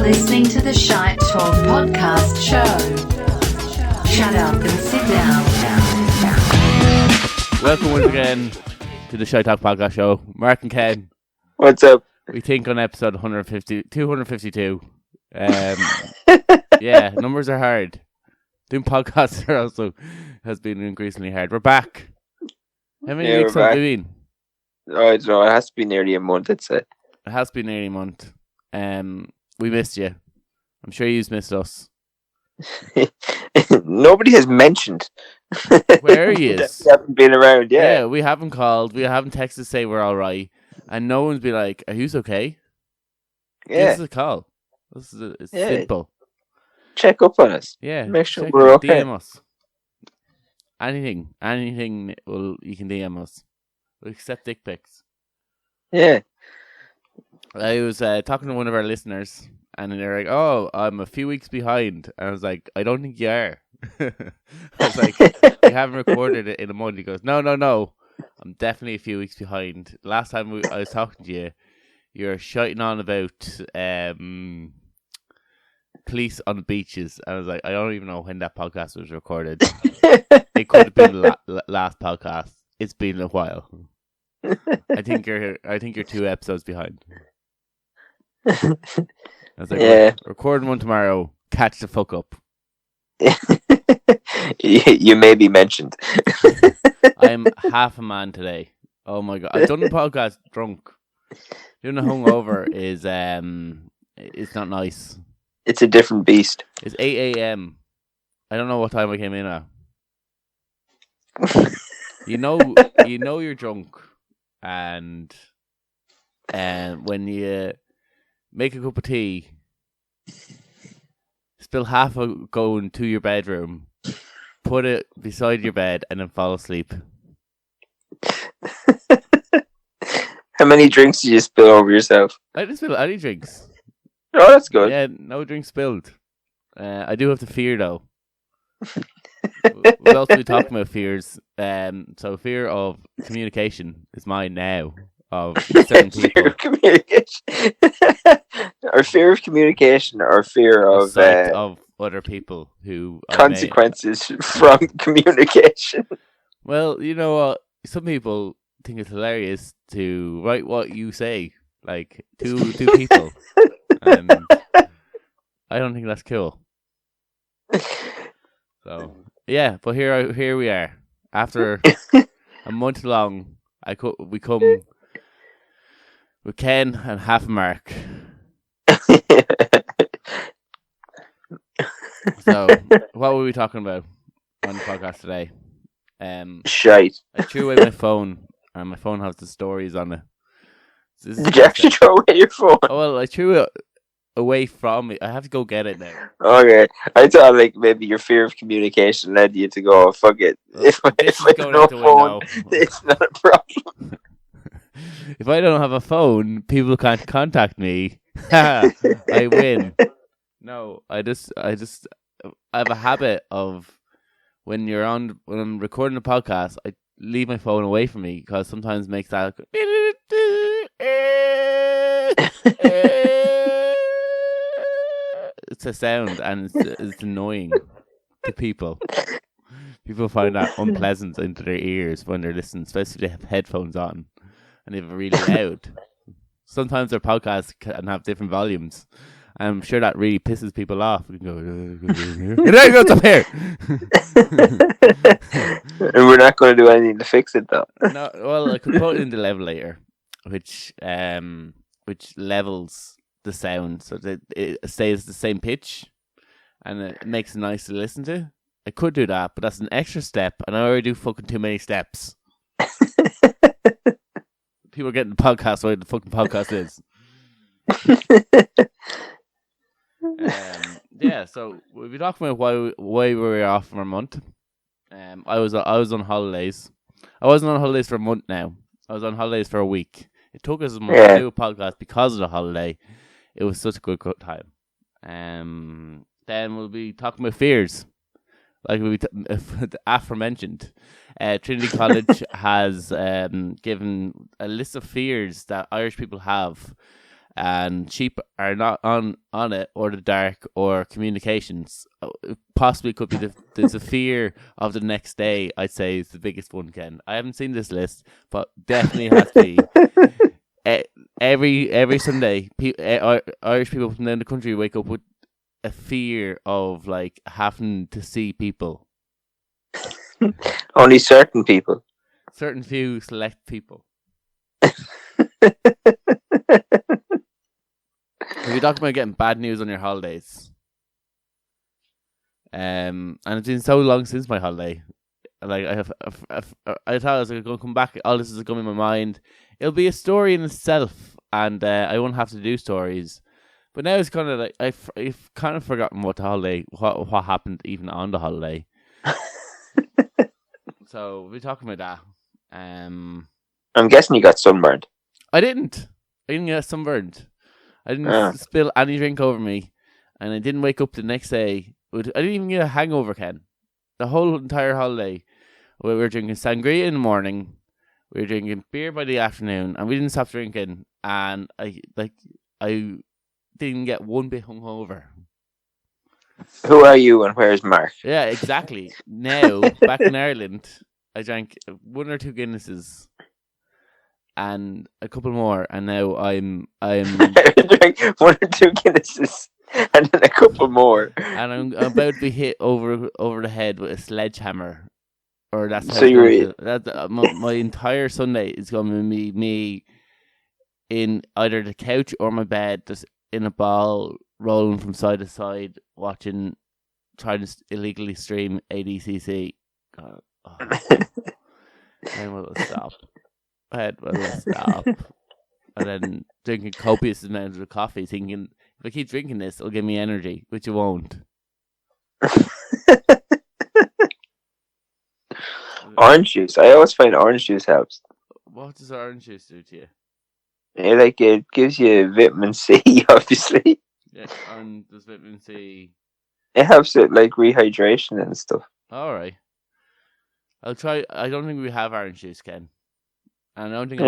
listening to the Shite Talk podcast show. Shut up and sit down. Welcome once again to the Shite Talk podcast show. Mark and Ken. What's up? We think on episode 252. Yeah, numbers are hard. Doing podcasts are also has been increasingly hard. We're back. How many weeks have we been? Oh, I don't know. It has to be nearly a month, I'd say. It has been nearly a month. We missed you. I'm sure you've missed us. Nobody has mentioned. Where he is. We haven't been around, Yeah, we haven't called. We haven't texted to say we're all right. And no one's been like, are you okay? Yeah. Give us a call. It's simple. Check up on us. Yeah. Make sure we're okay. DM us. Anything you can DM us. We'll accept dick pics. Yeah. I was talking to one of our listeners, and they're like, "Oh, I'm a few weeks behind." And I was like, "I don't think you are." I was like, "We haven't recorded it in a month." He goes, "No. I'm definitely a few weeks behind. Last time I was talking to you, you were shouting on about police on the beaches." And I was like, "I don't even know when that podcast was recorded. It could have been last podcast. It's been a while. I think you're 2 episodes behind." I was like, yeah. Recording one tomorrow. Catch the fuck up. You may be mentioned. I'm half a man today. Oh my god! I've done the podcast drunk. Doing a hungover is it's not nice. It's a different beast. It's 8 a.m. I don't know what time I came in at. You know you're drunk, and when you make a cup of tea, spill half of going to your bedroom, put it beside your bed, and then fall asleep. How many drinks did you spill over yourself? I didn't spill any drinks. Oh, that's good. Yeah, no drinks spilled. I do have the fear, though. We'll also be talking about fears. So fear of communication is mine now. Of certain people. Fear of communication. Or fear of communication, or fear of other people who consequences from communication. Well, you know what? Some people think it's hilarious to write what you say, like two people, and I don't think that's cool. So yeah, but here we are after a month long. We come with Ken and half a Mark. So, what were we talking about on the podcast today? Shite. I threw away my phone, and my phone has the stories on it. Did you actually throw away your phone? Oh, well, I threw it away from me. I have to go get it now. Okay. I thought like maybe your fear of communication led you to go, fuck it. If I have no phone, it's not a problem. If I don't have a phone, people can't contact me. I win. No, I have a habit of when I'm recording a podcast, I leave my phone away from me because sometimes it makes that it's a sound, and it's annoying to people. People find that unpleasant into their ears when they're listening, especially if they have headphones on and they're really loud. Sometimes their podcasts can have different volumes. I'm sure that really pisses people off. We can go, what's up here? And we're not going to do anything to fix it, though. No, well, I could put it in the levelator, which levels the sound so that it stays the same pitch, and it makes it nice to listen to. I could do that, but that's an extra step, and I already do fucking too many steps. People are getting the podcast what the fucking podcast is. Yeah, so we'll be talking about why we were off for a month. I was on holidays. I wasn't on holidays for a month now. I was on holidays for a week. It took us a month to do a podcast because of the holiday. It was such a good time. Then we'll be talking about fears, like the aforementioned. Trinity College has given a list of fears that Irish people have, and sheep are not on it, or the dark, or communications. It possibly could be there's a fear of the next day. I'd say is the biggest one, Ken. I haven't seen this list, but definitely has to be. Every Sunday, Irish people from down the country wake up with a fear of like having to see people. Only certain people. Certain few select people. If you're talking about getting bad news on your holidays, and it's been so long since my holiday, like I thought I was going to come back. All this is coming in my mind. It'll be a story in itself, and I won't have to do stories. But now it's kind of like I've kind of forgotten what what happened even on the holiday. So we're talking about that. I'm guessing you got sunburned. I didn't get sunburned. I didn't spill any drink over me, and I didn't wake up the next day. I didn't even get a hangover, Ken. The whole entire holiday, we were drinking sangria in the morning, we were drinking beer by the afternoon, and we didn't stop drinking. And I didn't get one bit hungover. Who are you and where's Mark? Yeah, exactly. Now, back in Ireland, I drank 1 or 2 Guinnesses and a couple more, and now I'm drank 1 or 2 Guinnesses and then a couple more, and I'm about to be hit over the head with a sledgehammer. Or that's how so you're my entire Sunday is going to be me in either the couch or my bed, just in a ball, rolling from side to side, trying to illegally stream ADCC. God, when will it stop? When will it stop? And then drinking copious amounts of coffee, thinking if I keep drinking this, it'll give me energy, which it won't. Orange juice. I always find orange juice helps. What does orange juice do to you? It gives you vitamin C, obviously. Yeah, and does vitamin C? It helps with like rehydration and stuff. All right, I'll try. I don't think we have orange juice, Ken. I don't think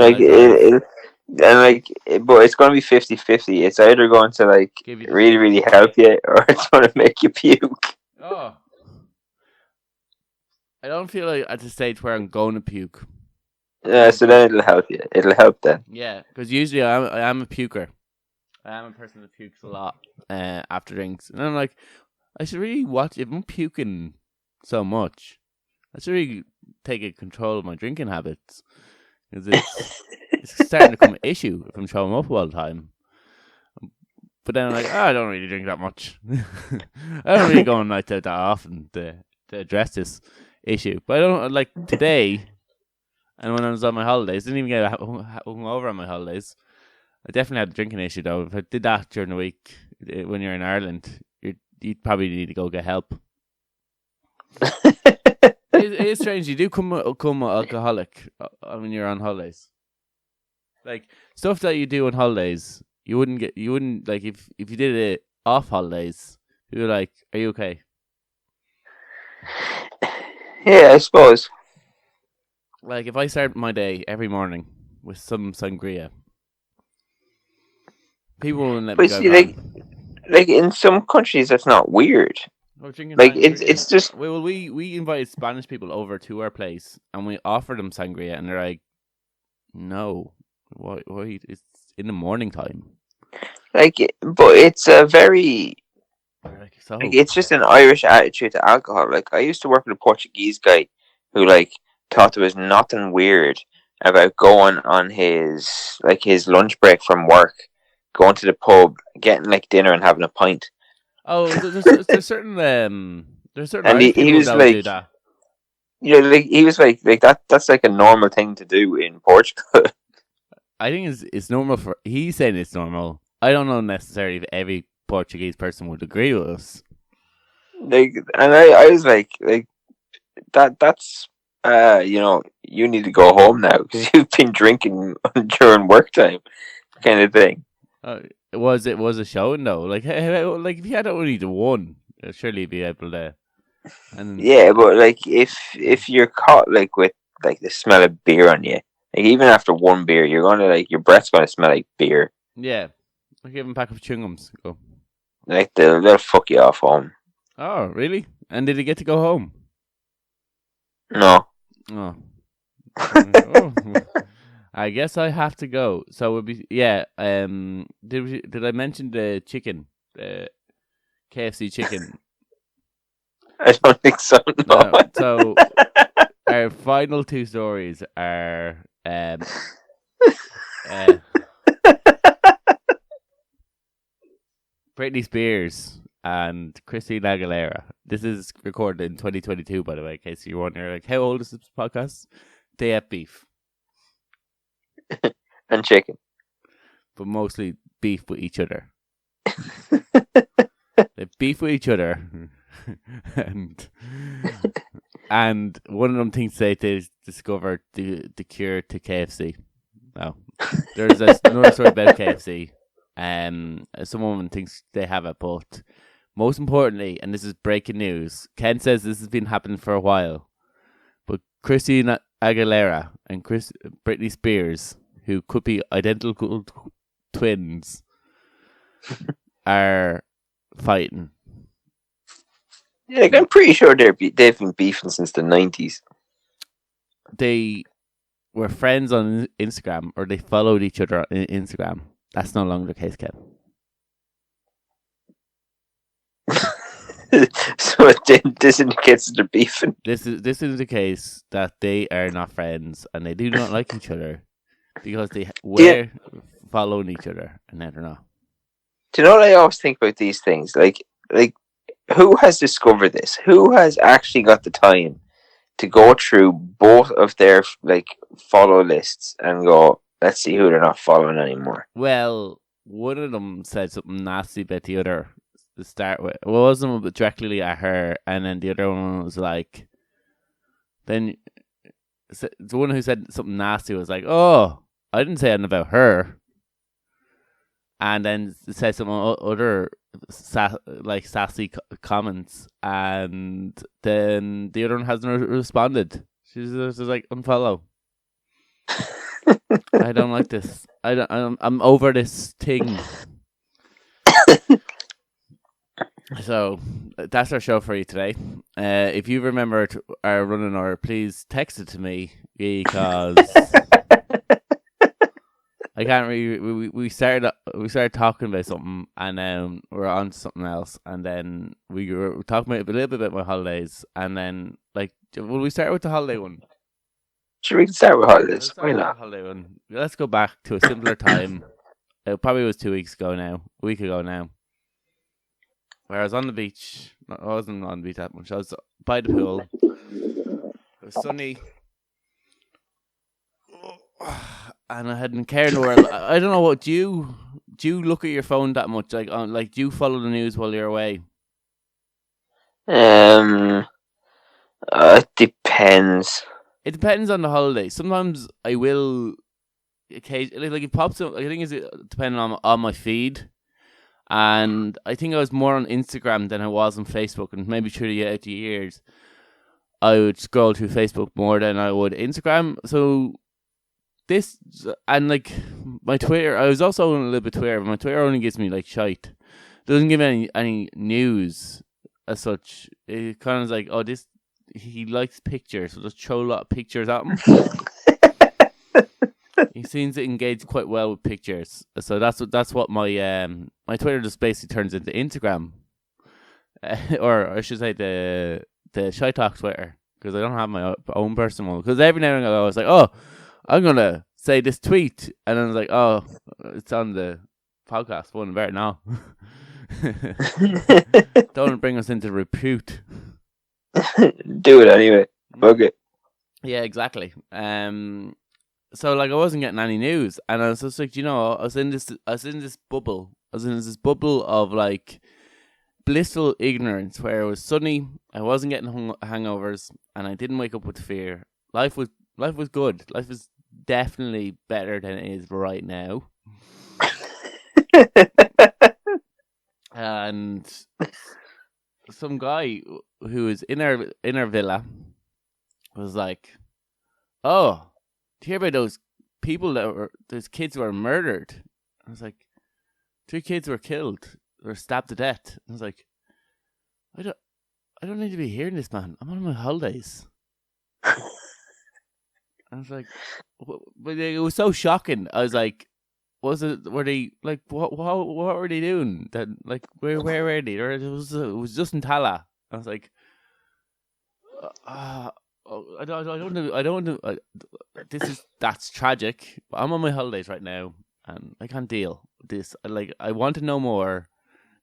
but it's going to be 50-50. It's either going to like really, really help you, or it's going to make you puke. Oh, I don't feel like at the stage where I'm going to puke. So then it'll help you. It'll help then. Yeah, because usually I am a puker. I am a person that pukes a lot after drinks, and I'm like, I should really watch. If I'm puking so much, I should really take control of my drinking habits, because it's starting to become an issue if I'm showing up all the time. But then I'm like, I don't really drink that much. I don't really go on nights out that often to address this issue. But I don't like today. And when I was on my holidays, didn't even get hungover on my holidays. I definitely had a drinking issue though. If I did that during the week when you're in Ireland, you'd probably need to go get help. It is strange. You do come alcoholic when you're on holidays. Like stuff that you do on holidays, you wouldn't like if you did it off holidays. You'd be like, "Are you okay?" Yeah, I suppose. Like if I start my day every morning with some sangria, people wouldn't let me go. Like in some countries, that's not weird. Like it's just. Well, we invited Spanish people over to our place, and we offered them sangria, and they're like, "No, why? It's in the morning time." But it's a very. It's just an Irish attitude to alcohol. Like I used to work with a Portuguese guy who thought there was nothing weird about going on his lunch break from work, going to the pub, getting dinner and having a pint. Oh, there's certain and Irish he was that do that. He was like that's like a normal thing to do in Portugal. I think it's normal he's saying it's normal. I don't know necessarily if every Portuguese person would agree with us. And I was like that's you need to go home now because you've been drinking during work time, kind of thing. It was a showing though. Like if you had only the one, surely you'd be able to. And yeah, but if you're caught with the smell of beer on you, even after one beer, you're gonna your breath's gonna smell like beer. Yeah, I gave him a pack of chewing gums. Go. Like they'll fuck you off home. Oh, really? And did he get to go home? No. Oh. Oh. I guess I have to go. So it would be did I mention the chicken? The KFC chicken. I don't think so. No. So our final two stories are Britney Spears and Christina Aguilera. This is recorded in 2022, by the way, in case you're wondering, like, how old is this podcast? They have beef. And chicken. But mostly beef with each other. They beef with each other. and one of them thinks they discovered the cure to KFC. No. There's another story about KFC. Some woman thinks they have it, but most importantly, and this is breaking news, Ken says this has been happening for a while, but Christina Aguilera and Britney Spears, who could be identical twins, are fighting. Yeah, like, I'm pretty sure they've been beefing since the 90s. They were friends on Instagram, or they followed each other on Instagram. That's no longer the case, Ken. So this indicates they're beefing. This indicates that they are not friends and they do not like each other because they were following each other and now they're not. Do you know what I always think about these things? Like who has discovered this? Who has actually got the time to go through both of their follow lists and go, let's see who they're not following anymore? Well, one of them said something nasty about the other to start with. It wasn't directly at her, and then the other one was like, then the one who said something nasty was like, oh, I didn't say anything about her. And then said some other sassy comments, and then the other one hasn't responded. She's just like, unfollow. I don't like this. I'm over this thing. So that's our show for you today. If you remember our running hour, please text it to me because I can't really. We started talking about something and then we're on to something else, and then we were talking about a little bit about my holidays, and then will we start with the holiday one? Sure, we can start with holidays. Why not? Let's go back to a simpler time. It probably was 2 weeks ago now, a week ago now, where I was on the beach. I wasn't on the beach that much. I was by the pool. It was sunny. And I hadn't cared in the world. I don't know what, do you look at your phone that much? Do you follow the news while you're away? It depends. It depends on the holiday. Sometimes I will occasionally, it pops up. I think it's depending on my feed. And I think I was more on Instagram than I was on Facebook, and maybe through the years I would scroll through Facebook more than I would Instagram. So this, and my Twitter, I was also on a little bit Twitter, but my Twitter only gives me shite. It doesn't give any news as such. It kind of like, oh, this, he likes pictures, so just throw a lot of pictures at him. He seems to engage quite well with pictures, so that's what my my Twitter just basically turns into Instagram, or I should say the Shite Talk Twitter, because I don't have my own personal one. Because every now and then I was like, oh, I'm gonna say this tweet, and then I was like, oh, it's on the podcast one, better now. Don't bring us into repute. Do it anyway. Fuck it. Yeah, exactly. So I wasn't getting any news, and I was just like, I was in this bubble. I was in this bubble of blissful ignorance, where it was sunny. I wasn't getting hangovers, and I didn't wake up with fear. Life was good. Life is definitely better than it is right now. And some guy who was in our villa was like, oh, do you hear about those people those kids who were murdered? I was like, 3 kids were killed or stabbed to death. I was like, I don't need to be hearing this, man. I'm on my holidays. I was like, but it was so shocking. I was like, were they like what were they doing? That like where were they? Or it was just in Tala. I was like, I don't know. That's tragic. But I'm on my holidays right now, and I can't deal with this. I want to know more.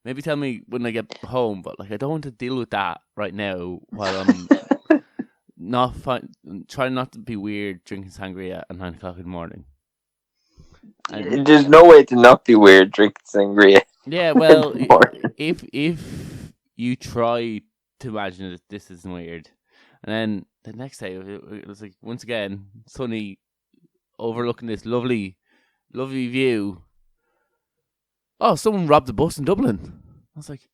Maybe tell me when I get home, but like I don't want to deal with that right now while I'm trying not to be weird drinking sangria at 9 o'clock in the morning. And there's no way to not be weird drinking sangria. Yeah, well, if you try to imagine that this isn't weird, and then the next day it was like once again sunny, overlooking this lovely view. Oh, someone robbed a bus in Dublin. I was like,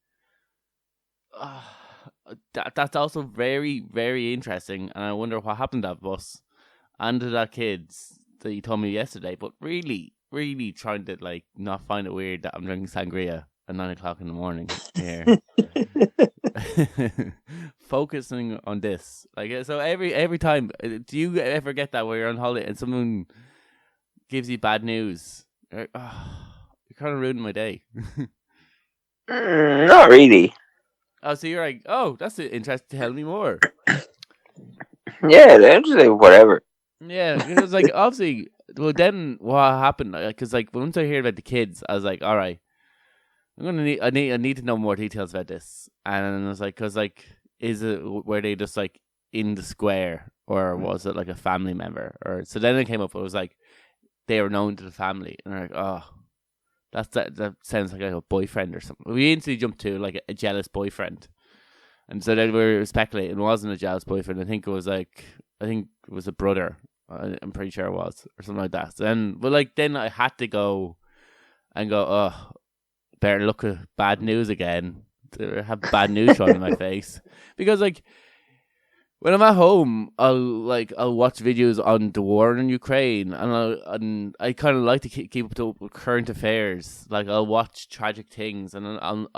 that's also very, very interesting, and I wonder what happened to that bus and to that kids that you told me yesterday. But really, really trying to like not find it weird that I'm drinking sangria at 9 o'clock in the morning here. Focusing on this, like so every time. Do you ever get that where you're on holiday and someone gives you bad news? You're like, you're kind of ruining my day. Not really. Oh, so you're like, oh, that's interesting. Tell me more. Yeah, they're just like whatever. Yeah, it was like obviously. Well, then what happened? Because like once I heard about the kids, I was like, all right, I need to know more details about this. And I was like, because like, were they just like in the square, or was it like a family member? Or so then it came up. It was like they were known to the family, and they're like, oh. That sounds like a boyfriend or something. We instantly jumped to like a jealous boyfriend, and so then we were speculating it wasn't a jealous boyfriend. I think it was a brother. I'm pretty sure it was, or something like that. So then I had to go, oh, better look at bad news again. To have bad news thrown in my face, because like when I'm at home, I'll watch videos on the war in Ukraine, and I kind of like to keep up to current affairs. Like I'll watch tragic things, and I'll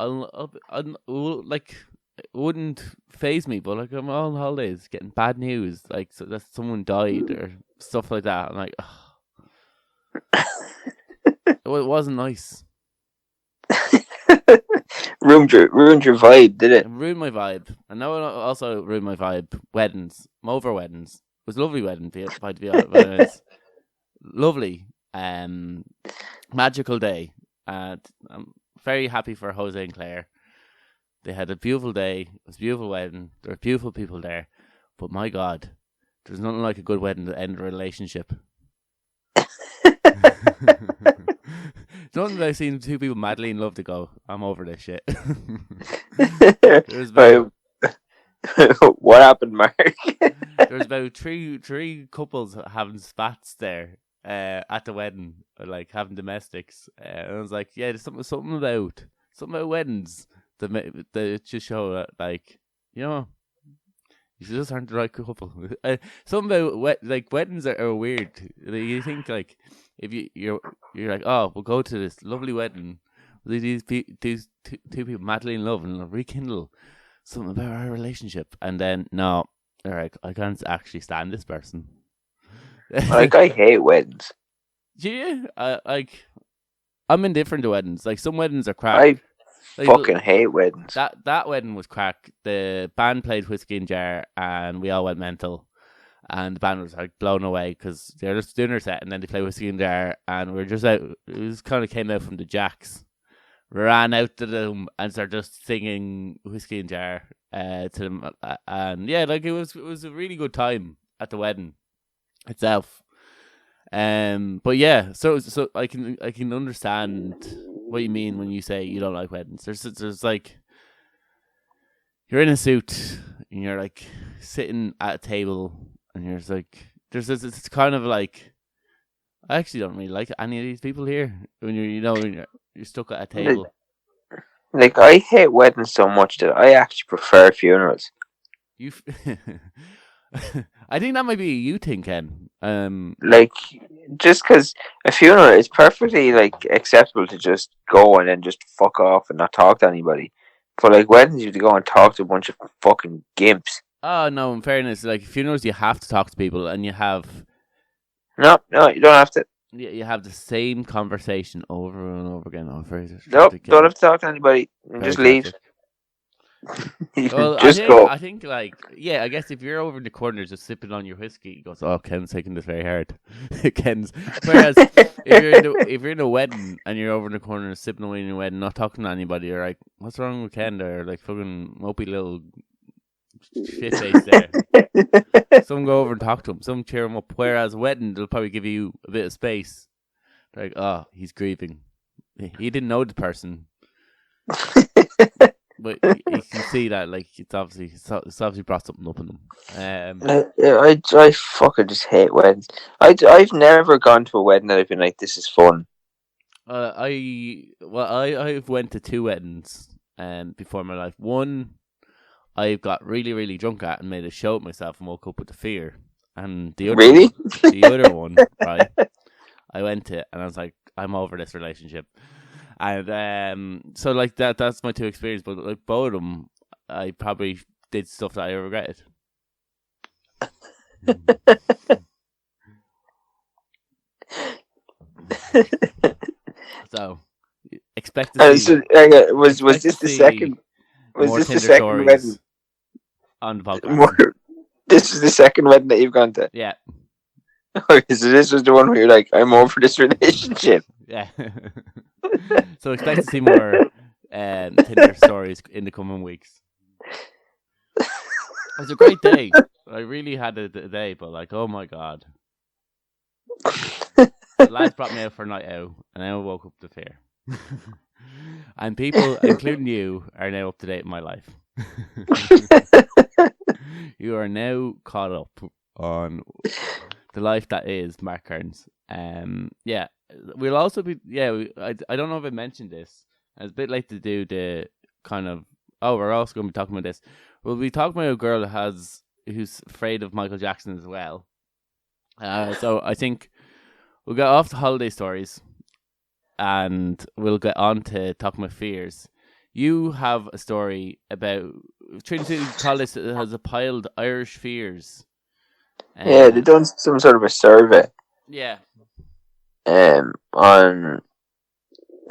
like it wouldn't faze me, but like I'm on holidays getting bad news, like so that someone died or stuff like that. I'm like, it wasn't nice. Ruined your vibe, did it? Ruined my vibe. And now it also ruined my vibe. Weddings. I'm over weddings. It was a lovely wedding, to be honest. Lovely. Magical day. And I'm very happy for Jose and Claire. They had a beautiful day. It was a beautiful wedding. There were beautiful people there. But my God, there's nothing like a good wedding to end a relationship. Nothing that I've seen two people madly in love to go, I'm over this shit. What happened, Mark? There's about three couples having spats there at the wedding, like having domestics. And I was like, yeah, there's something about weddings that just show that, like, you know, you just aren't the right couple. Something about weddings are weird. You think like if you're like, oh, we'll go to this lovely wedding. These two people madly in love and rekindle something about our relationship, and then no, all right, I can't actually stand this person. Like I hate weddings. Do you? I'm indifferent to weddings. Like some weddings are crap. I fucking hate weddings. That wedding was crack. The band played Whiskey in Jar, and we all went mental. And the band was like blown away because they're just doing their set, and then they play Whiskey in Jar, and we're just out. It was kind of came out from the jacks, ran out to them, and started just singing Whiskey in Jar to them, and yeah, like it was a really good time at the wedding itself. But yeah, so I can understand what you mean when you say you don't like weddings. There's like you're in a suit and you're like sitting at a table and you're just like it's kind of like I actually don't really like any of these people here when you're stuck at a table. Like I hate weddings so much that I actually prefer funerals. I think that might be a you thing, Ken. Like, just because a funeral is perfectly like acceptable to just go and then just fuck off and not talk to anybody. But like weddings, you have to go and talk to a bunch of fucking gimps. Oh no! In fairness, like funerals, you have to talk to people, and you have No, you don't have to. you have the same conversation over and over again. Oh, very Nope, tragic, don't have to talk to anybody. You very just leave. tragic. You Well, just go. I think, like, yeah, I guess if you're over in the corner just sipping on your whiskey, he goes, "Oh, Ken's taking this very hard." Ken's. Whereas if you're in a wedding and you're over in the corner sipping away in your wedding, not talking to anybody, you're like, "What's wrong with Ken?" They're like fucking mopey little shit face there. Some go over and talk to him. Some cheer him up. Whereas wedding, they'll probably give you a bit of space. They're like, "Oh, he's grieving. He didn't know the person." But you can see that, like, it's obviously brought something up in them. I fucking just hate weddings. I've never gone to a wedding that I've been like, this is fun. I've went to 2 weddings before in my life. One I got really, really drunk at and made a show of myself and woke up with the fear. And the other one, right? I went to and I was like, I'm over this relationship. And so like that's my 2 experiences, but like both of them I probably did stuff that I regretted. So expect to see was this the second wedding on the podcast? This is the second wedding that you've gone to? Yeah. Okay, so this was the one where you're like, I'm over this relationship. Yeah. So expect to see more Tinder stories in the coming weeks. It was a great day. I really had a day, but like, oh my god. The lads brought me out for a night out, and I woke up to fear. And people, including you, are now up to date in my life. You are now caught up on the life that is Mark Kearns. Yeah, we'll also be. Yeah, I don't know if I mentioned this. It's a bit late to do the kind of. Oh, we're also going to be talking about this. We'll be talking about a girl who's afraid of Michael Jackson as well. So I think we'll get off the holiday stories, and we'll get on to talking about fears. You have a story about Trinity College that has appiled Irish fears. Yeah, they've done some sort of a survey. Yeah. On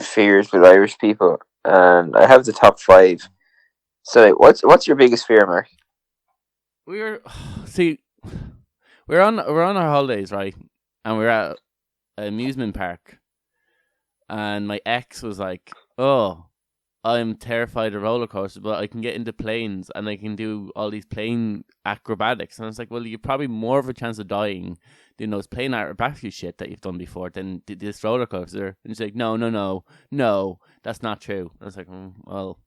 fears with Irish people, and I have the top 5. So, what's your biggest fear, Mark? We're on our holidays, right? And we're at an amusement park, and my ex was like, "Oh, I'm terrified of roller coasters, but I can get into planes and I can do all these plane acrobatics." And I was like, well, you're probably more of a chance of dying doing those plane acrobatics shit that you've done before than this roller coaster. And she's like, no, that's not true. I was like, well.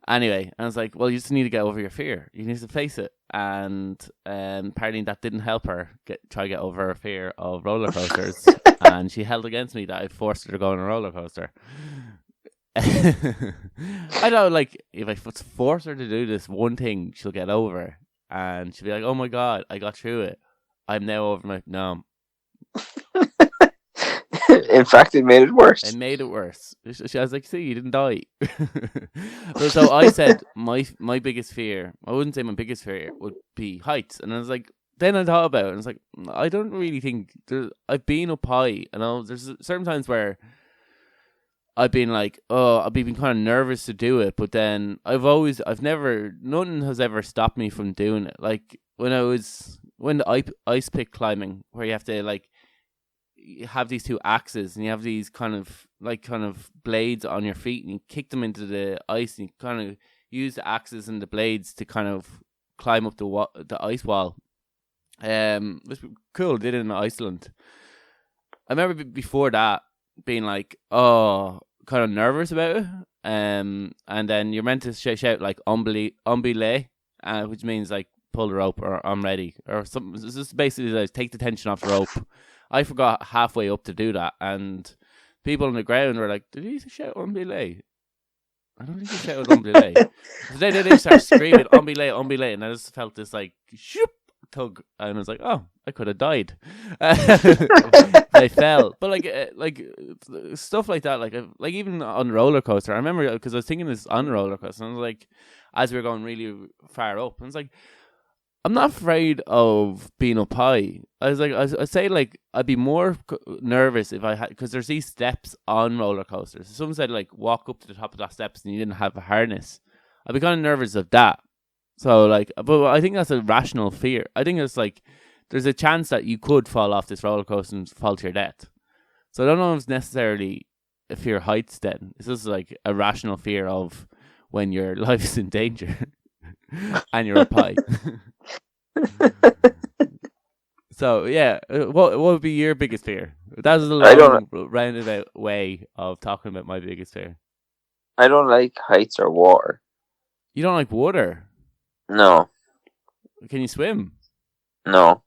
Anyway, I was like, well, you just need to get over your fear. You need to face it. And apparently that didn't help her try to get over her fear of roller coasters. And she held against me that I forced her to go on a roller coaster. I know, like, if I force her to do this one thing, she'll get over, and she'll be like, "Oh my god, I got through it. I'm now over." My no. In fact, it made it worse. It made it worse. She was like, "See, you didn't die." So I said my biggest fear. I wouldn't say my biggest fear would be heights, and I was like, then I thought about it, and I was like, I don't really think I've been up high, and there's certain times where I've been like, I've been kind of nervous to do it, but then nothing has ever stopped me from doing it. Like when the ice pick climbing, where you have to like you have these 2 axes and you have these kind of blades on your feet, and you kick them into the ice, and you kind of use the axes and the blades to kind of climb up the ice wall. It was cool. Did it in Iceland. I remember before that being like, kind of nervous about it, and then you're meant to shout like umbile, which means like pull the rope or I'm ready or something. It's just basically like take the tension off the rope. I forgot halfway up to do that, and people on the ground were like, "Did he shout umbile?" I don't think he shouted "Umbile." So then they start screaming "Umbile, Umbile," and I just felt this like shoop tug, and I was like, "Oh, I could have died." I fell, but like stuff like that, like even on roller coaster. I remember because I was thinking this on roller coaster, and I was like, as we were going really far up, and I was like, I'm not afraid of being up high. I was like, I say like I'd be more nervous if I had, because there's these steps on roller coasters. Someone said like walk up to the top of that steps and you didn't have a harness. I'd be kind of nervous of that. So like, but I think that's a rational fear. I think it's like there's a chance that you could fall off this roller coaster and fall to your death. So I don't know if it's necessarily a fear of heights. Then it's just like a rational fear of when your life is in danger and you're up high. So yeah, what would be your biggest fear? That was a long roundabout way of talking about my biggest fear. I don't like heights or water. You don't like water? No. Can you swim? No.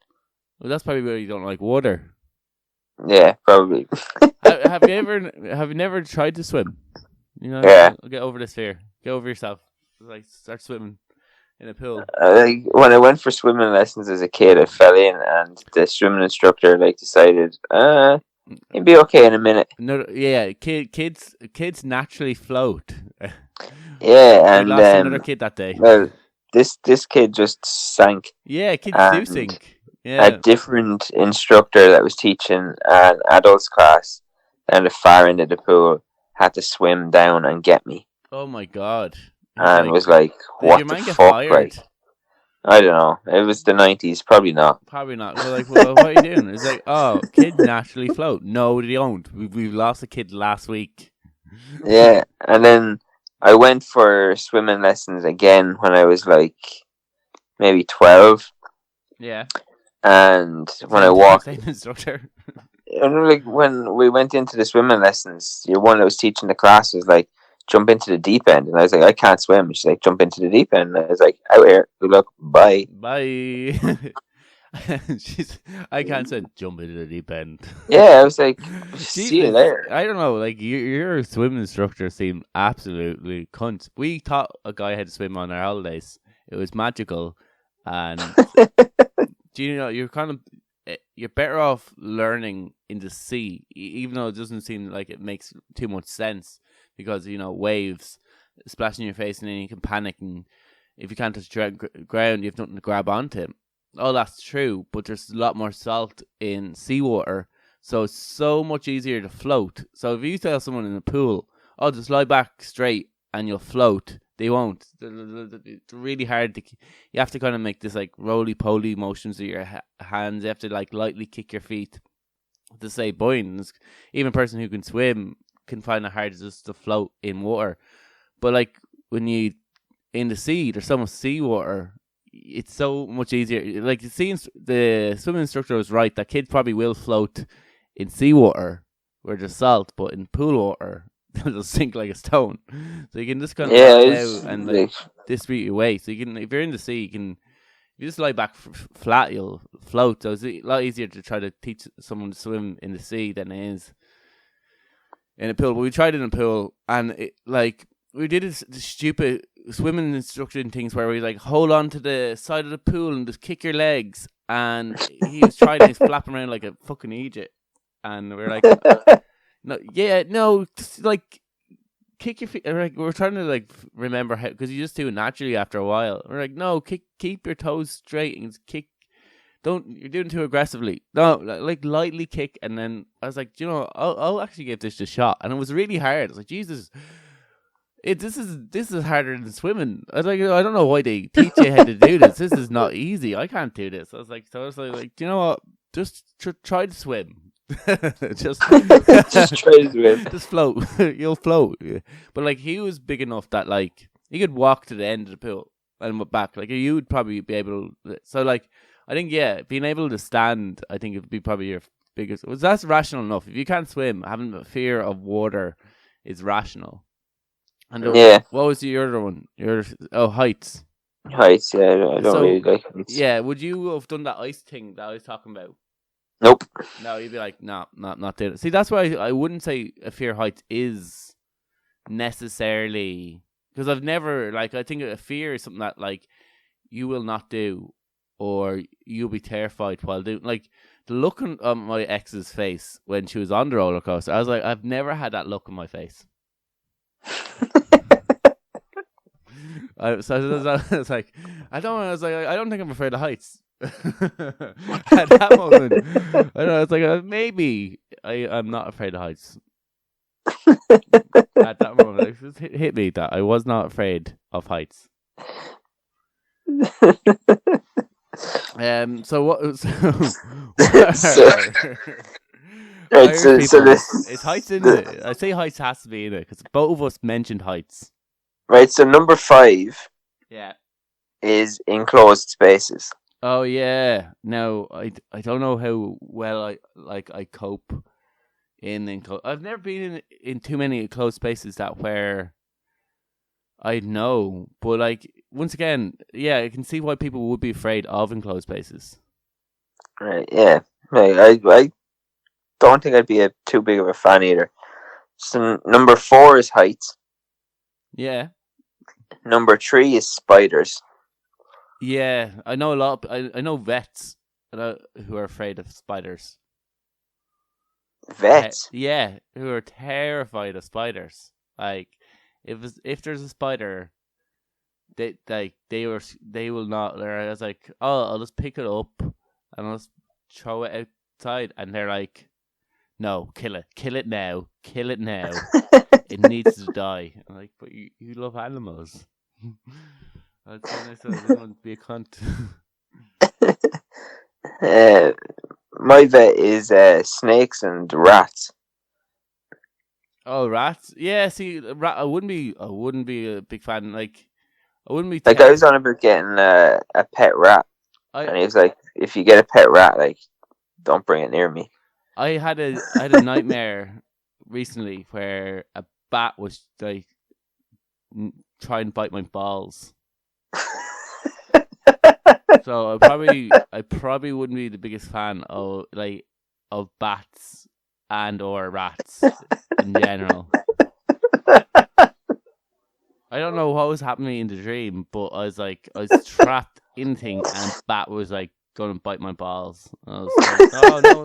Well, that's probably why you don't like water. Yeah, probably. Have you never tried to swim? You know, yeah. Get over this fear. Get over yourself. Like start swimming in a pool. When I went for swimming lessons as a kid, I fell in, and the swimming instructor decided, you'll be okay in a minute. No, yeah, kids naturally float. Yeah, and we lost another kid that day. Well, this kid just sank. Yeah, kids do sink. Yeah. A different instructor that was teaching an adults class down the far end of the pool had to swim down and get me. Oh my god. And was like, what the fuck? Like, I don't know. It was the 90s. Probably not. Probably not. We're like, well, what are you doing? It's like, oh, kids naturally float. No, they don't. We've lost a kid last week. Yeah, and then I went for swimming lessons again when I was like maybe 12. Yeah. And when I walked, same instructor. And like when we went into the swimming lessons, your one that was teaching the class was like, jump into the deep end, and I was like, I can't swim. And she's like, jump into the deep end. And I was like, out here, good luck, bye. I can't swim. Jump into the deep end. Yeah, I was like, see you later. I don't know, like your swim instructor seemed absolutely cunt. We taught a guy how to swim on our holidays. It was magical, and do you know you're better off learning in the sea, even though it doesn't seem like it makes too much sense. Because, waves splashing in your face and then you can panic, and if you can't touch the ground, you have nothing to grab onto. Oh, that's true, but there's a lot more salt in seawater, so it's so much easier to float. So if you tell someone in a pool, oh, just lie back straight and you'll float, they won't. It's really hard to. You have to kind of make this like roly-poly motions with your hands. You have to like lightly kick your feet to say buoyant. Even a person who can swim can find it hard just to float in water, but like when you in the sea, there's so much seawater, it's so much easier. Like the swimming instructor was right that kids probably will float in seawater where there's salt, but in pool water they'll sink like a stone. So you can just kind of out and like distribute your weight. So you can, if you're in the sea, if you just lie back flat, you'll float. So it's a lot easier to try to teach someone to swim in the sea than it is in a pool. But we tried it in a pool, and we did this stupid swimming instruction things where we like hold on to the side of the pool and just kick your legs. And he was trying to flap around like a fucking idiot, and we're like, no, just like kick your feet. Like, we're trying to like remember how, because you just do it naturally after a while. We're like, no, keep your toes straight and kick. You're doing too aggressively. No, like lightly kick. And then I was like, I'll actually give this a shot. And it was really hard. I was like, Jesus, this is harder than swimming. I was like, I don't know why they teach you how to do this. This is not easy. I can't do this. I was like, do you know what? Just try to swim. just try to swim. Just float. You'll float. But like, he was big enough that like he could walk to the end of the pool and back. Like, you would probably be able to. So like, I think, being able to stand, I think it would be probably your biggest. That's rational enough. If you can't swim, having a fear of water is rational. And what was your other one? Heights. Heights, yeah. I don't really like heights. Yeah, would you have done that ice thing that I was talking about? Nope. No, you'd be like, no, not doing it. See, that's why I wouldn't say a fear of heights is necessarily, because I've never, like, I think a fear is something that, like, you will not do, or you'll be terrified while doing. Like, the look on my ex's face when she was on the roller coaster, I was like, I've never had that look on my face. I was like, I don't think I'm afraid of heights. At that moment, I don't know, it's like, maybe I'm not afraid of heights. At that moment, it just hit me that I was not afraid of heights. So what? Is heights in it? I say heights has to be in it because both of us mentioned heights. Right. So number 5. Yeah. Is enclosed spaces. Oh yeah. No, I don't know how well I cope in enclosed. I've never been in too many enclosed spaces that where I know, but like once again, yeah, I can see why people would be afraid of enclosed spaces. Right. Yeah. Right. I don't think I'd be too big of a fan either. So number 4 is heights. Yeah. Number 3 is spiders. Yeah, I know a lot. I know vets who are afraid of spiders. Vets? Yeah, who are terrified of spiders. Like, if there's a spider, they will not. I was like, oh, I'll just pick it up and I'll just throw it outside, and they're like, no, kill it now, it needs to die. I'm like, but you love animals. I'd say nice. I didn't want to be a cunt. My vet is snakes and rats. Oh, rats! Yeah, see, I wouldn't be a big fan. Like, I wouldn't be. Like, I was on about getting a pet rat, and he was like, "If you get a pet rat, like, don't bring it near me." I had a nightmare recently where a bat was like trying to bite my balls. So I probably wouldn't be the biggest fan of bats and or rats in general. I don't know what was happening in the dream, but I was trapped in thing, and bat was like going to bite my balls. And I was like, oh no.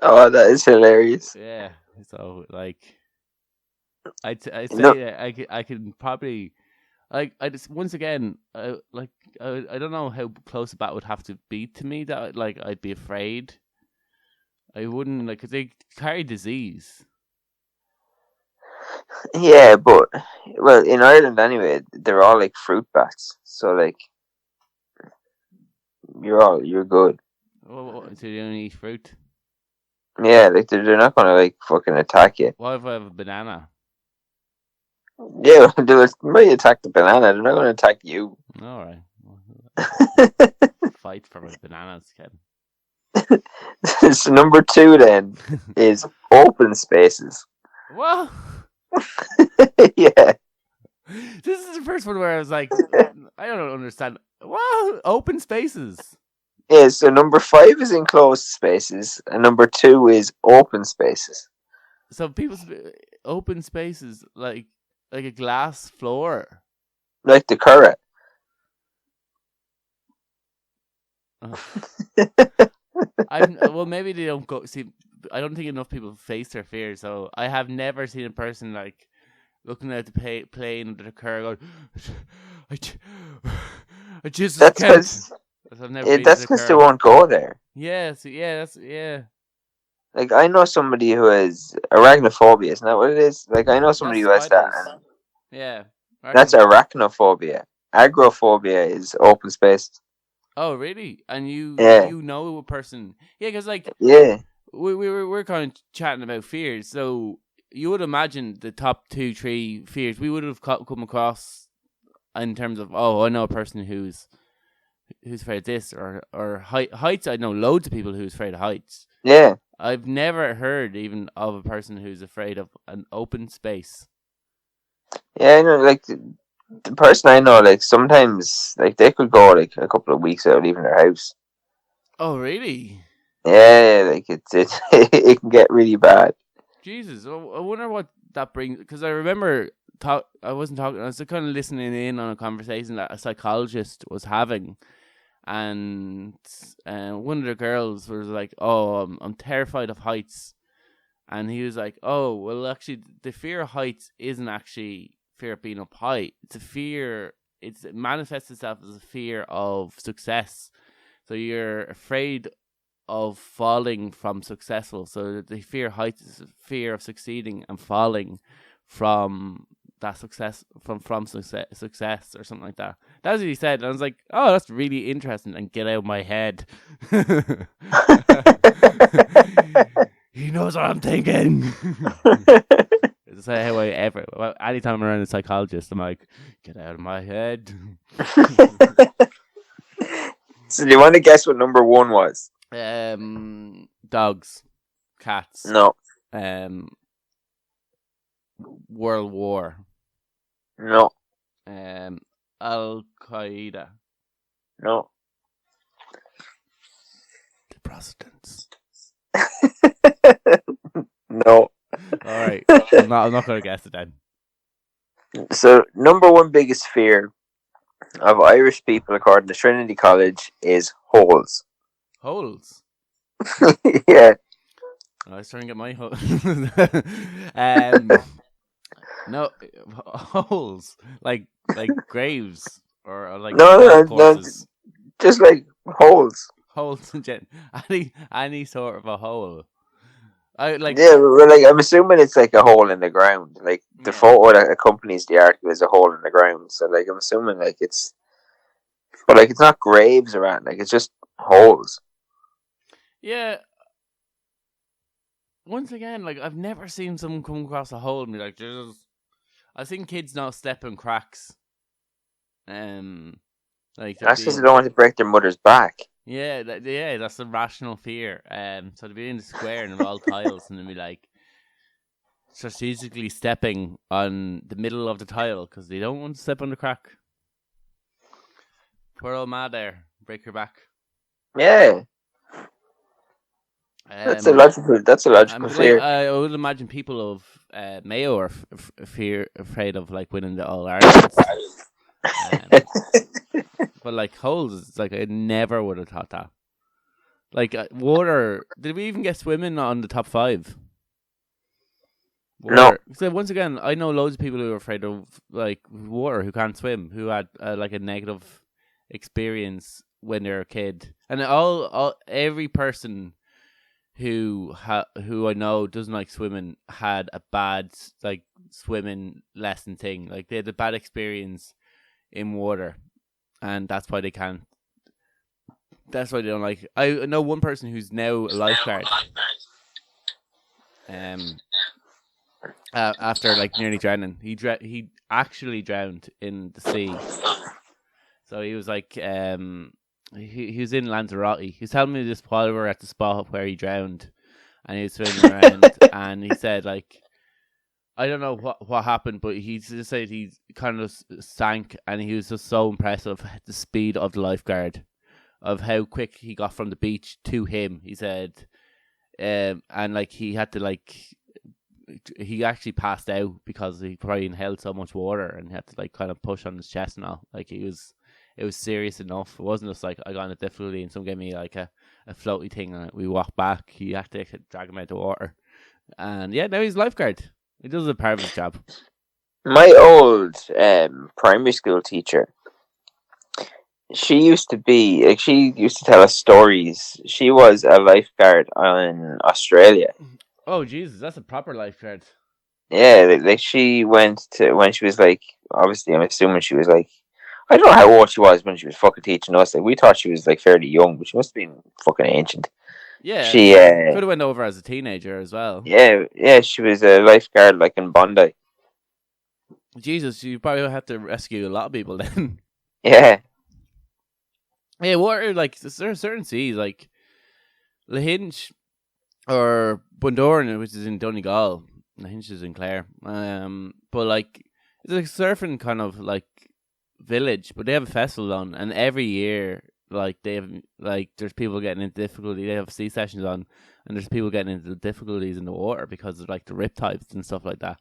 Oh, that is hilarious. Yeah. So like. I say I can probably I just once again I don't know how close a bat would have to be to me that I'd be afraid. I wouldn't because they carry disease. Yeah, but well, in Ireland anyway, they're all like fruit bats, so like you're good. Oh, so you don't eat fruit? Yeah, like they're not gonna like fucking attack you. What if I have a banana? Yeah, they might attack the banana. They're not going to attack you. All right. Fight for my bananas, Ken. So number 2 then is open spaces. What? Yeah. This is the first one where I was like, I don't understand. What? Open spaces. Yeah, so number 5 is enclosed spaces, and number 2 is open spaces. So people's open spaces, like a glass floor. Like the Curragh. Well, maybe they don't go. See, I don't think enough people face their fears. So I have never seen a person like looking at the plane under the Curragh going, I just that's because they won't go there. Yeah, so yeah. Like, I know somebody who has arachnophobia, isn't that what it is? Like, I know somebody who has that. Yeah. That's arachnophobia. Agoraphobia is open space. Oh, really? And you know a person? Yeah, because we're kind of chatting about fears. So you would imagine the top 2, 3 fears we would have come across in terms of I know a person who's afraid of this or heights. I know loads of people who's afraid of heights. Yeah. I've never heard even of a person who's afraid of an open space. Yeah, I know, like, the person I know, like, sometimes, like, they could go, like, a couple of weeks without leaving their house. Oh, really? Yeah, like it's it can get really bad. Jesus, I wonder what that brings. Because I remember I wasn't talking. I was kind of listening in on a conversation that a psychologist was having, and one of the girls was like, "Oh, I'm terrified of heights," and he was like, "Oh, well, actually, the fear of heights isn't actually fear of being up high. It's a fear. It manifests itself as a fear of success. So you're afraid of falling from successful. So the fear of heights is a fear of succeeding and falling from that success, from success or something like that." That's what he said. And I was like, "Oh, that's really interesting." And get out of my head. He knows what I'm thinking. It's how I ever. Well, anytime I'm around a psychologist, I'm like, "Get out of my head." So do you want to guess what number one was? Dogs, cats. No. World War. No. Al Qaeda. No. The presidents. No. All right, I'm not gonna guess it then. So number one biggest fear of Irish people, according to Trinity College, is holes. Holes. Yeah. I was trying to get my hole. No, holes like graves or like No, courses. just like holes. Holes in any sort of a hole. I like. Yeah, well, like I'm assuming it's like a hole in the ground. Like the photo that accompanies the article is a hole in the ground. So like I'm assuming like it's, but like it's not graves around. Like it's just holes. Yeah. Once again, like I've never seen someone come across a hole and be like, "Jesus." I've seen kids now step in cracks. Like that's because they don't want to break their mother's back. Yeah, that's a rational fear. So they'd be in the square and they're all tiles, and they'd be like strategically stepping on the middle of the tile because they don't want to step on the crack. Poor old ma there, break her back. Yeah. That's a logical fear. Like, I would imagine people of Mayo are afraid of like winning the All Ireland. But like holes, it's like I never would have thought that. Like water, did we even get swimming on the top 5? Water. No. So once again, I know loads of people who are afraid of like water, who can't swim, who had like a negative experience when they're a kid, and every person who I know doesn't like swimming had a bad like swimming lesson thing. Like they had a bad experience in water, and that's why they can't. That's why they don't like it. I know one person who's now a lifeguard. After like nearly drowning, he actually drowned in the sea. So he was like, he was in Lanzarote. He was telling me this while we were at the spot where he drowned, and he was swimming around, and he said like, I don't know what happened, but he just said he kind of sank, and he was just so impressed of the speed of the lifeguard, of how quick he got from the beach to him. He said, and like he had to like, he actually passed out because he probably inhaled so much water and had to like kind of push on his chest and all. Like it was serious enough. It wasn't just like I got on it difficulty and someone gave me like a floaty thing and we walked back. He had to drag him out of the water, and yeah, now he's lifeguard. He does a part of his job. My old primary school teacher, she used to tell us stories. She was a lifeguard in Australia. Oh Jesus, that's a proper lifeguard. Yeah, like she went to, when she was like, obviously I'm assuming she was like, I don't know how old she was when she was fucking teaching us. Like we thought she was like fairly young, but she must have been fucking ancient. Yeah, she could have went over as a teenager as well. Yeah, she was a lifeguard like in Bondi. Jesus, you probably have to rescue a lot of people then. Yeah. Yeah, water, like there are certain seas like Lahinch or Bundoran, which is in Donegal. Lahinch is in Clare. But like it's a surfing kind of like village, but they have a festival on, and every year like they have like there's people getting into difficulty. They have C-sections on, and there's people getting into difficulties in the water because of like the riptides and stuff like that.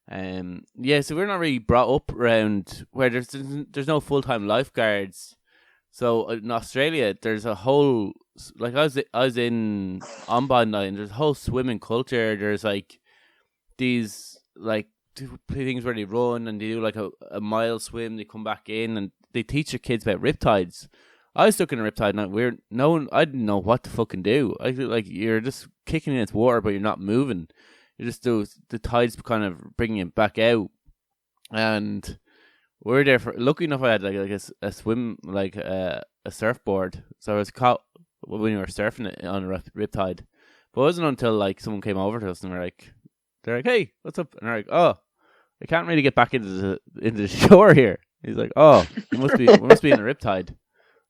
So we're not really brought up around where there's no full-time lifeguards. So in Australia, there's a whole like I was in on Bondi, and there's a whole swimming culture. There's like these like things where they run and they do like a mile swim. They come back in and they teach their kids about riptides. I was stuck in a riptide and I didn't know what to fucking do. I feel like you're just kicking in its water, but you're not moving. You just the tides kind of bringing it back out, and we're there for. Lucky enough, I had like a swim like a surfboard, so I was caught when we were surfing it on a riptide. But it wasn't until like someone came over to us and they're like, "Hey, what's up?" And they're like, "Oh, I can't really get back into the shore here." He's like, "Oh, we must be in a riptide."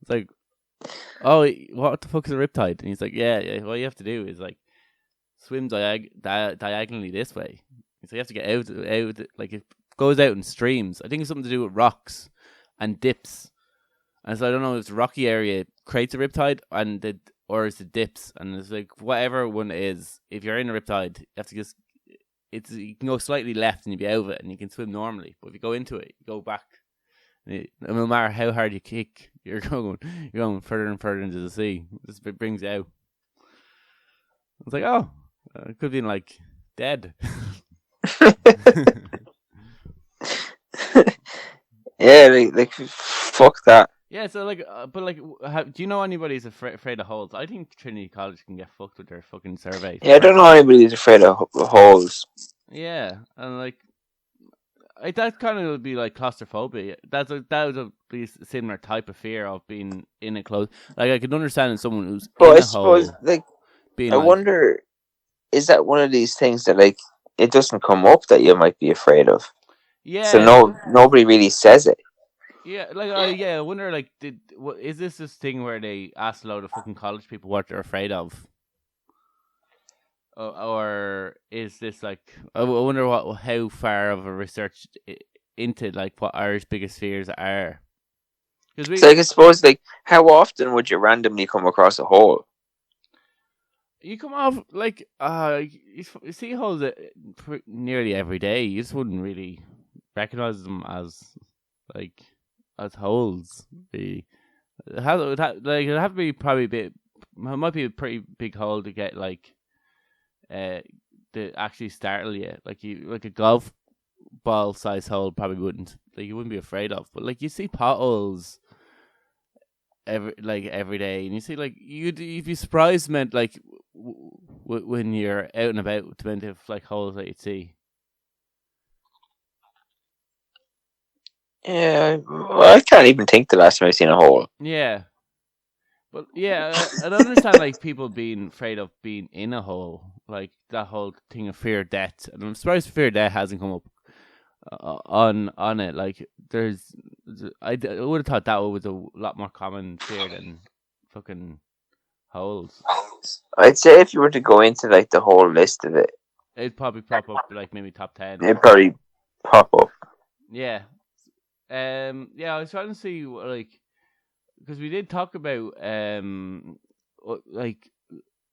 It's like, "Oh, what the fuck is a riptide?" And he's like, "Yeah. What you have to do is like swim diagonally this way. So you have to get out like it goes out in streams. I think it's something to do with rocks and dips. And so I don't know if it's a rocky area creates a riptide or it's the dips. And it's like whatever one it is, if you're in a riptide, you have to you can go slightly left and you'll be out of it and you can swim normally. But if you go into it, you go back. And no matter how hard you kick, you're going further and further into the sea. It brings you out. I was like, oh, it could have been like dead. Yeah, like fuck that. Yeah, so like, but like, do you know anybody who's afraid of holes? I think Trinity College can get fucked with their fucking survey. Yeah, I don't know anybody who's afraid of holes. Yeah, and like that kind of would be like claustrophobia. That would be a similar type of fear of being in a closed. Like I could understand someone who's in a suppose, hole. like, I wonder, is that one of these things that like it doesn't come up that you might be afraid of? Yeah. So nobody really says it. Yeah, like I wonder, like, is this thing where they ask a load of fucking college people what they're afraid of, or is this like I wonder how far of a research into like what Irish biggest fears are? Because so, like, I suppose, like, how often would you randomly come across a hole? You come off like you see holes nearly every day. You just wouldn't really recognize them as like. As holes, it'd have to be probably a bit. It might be a pretty big hole to get like, to actually startle you. Like a golf ball size hole probably wouldn't. Like you wouldn't be afraid of. But like you see potholes every day, and you see like you'd be surprised, meant like when you're out and about, to amount of like holes that you'd see. Yeah, well, I can't even think the last time I've seen a hole. Yeah. But yeah, I don't understand like people being afraid of being in a hole, like that whole thing of fear of death. And I'm surprised fear of death hasn't come up on it. Like I would have thought that was a lot more common fear than fucking holes. I'd say if you were to go into like the whole list of it, it'd probably pop up like maybe top 10. It'd probably pop up. Yeah. I was trying to see like, because we did talk about like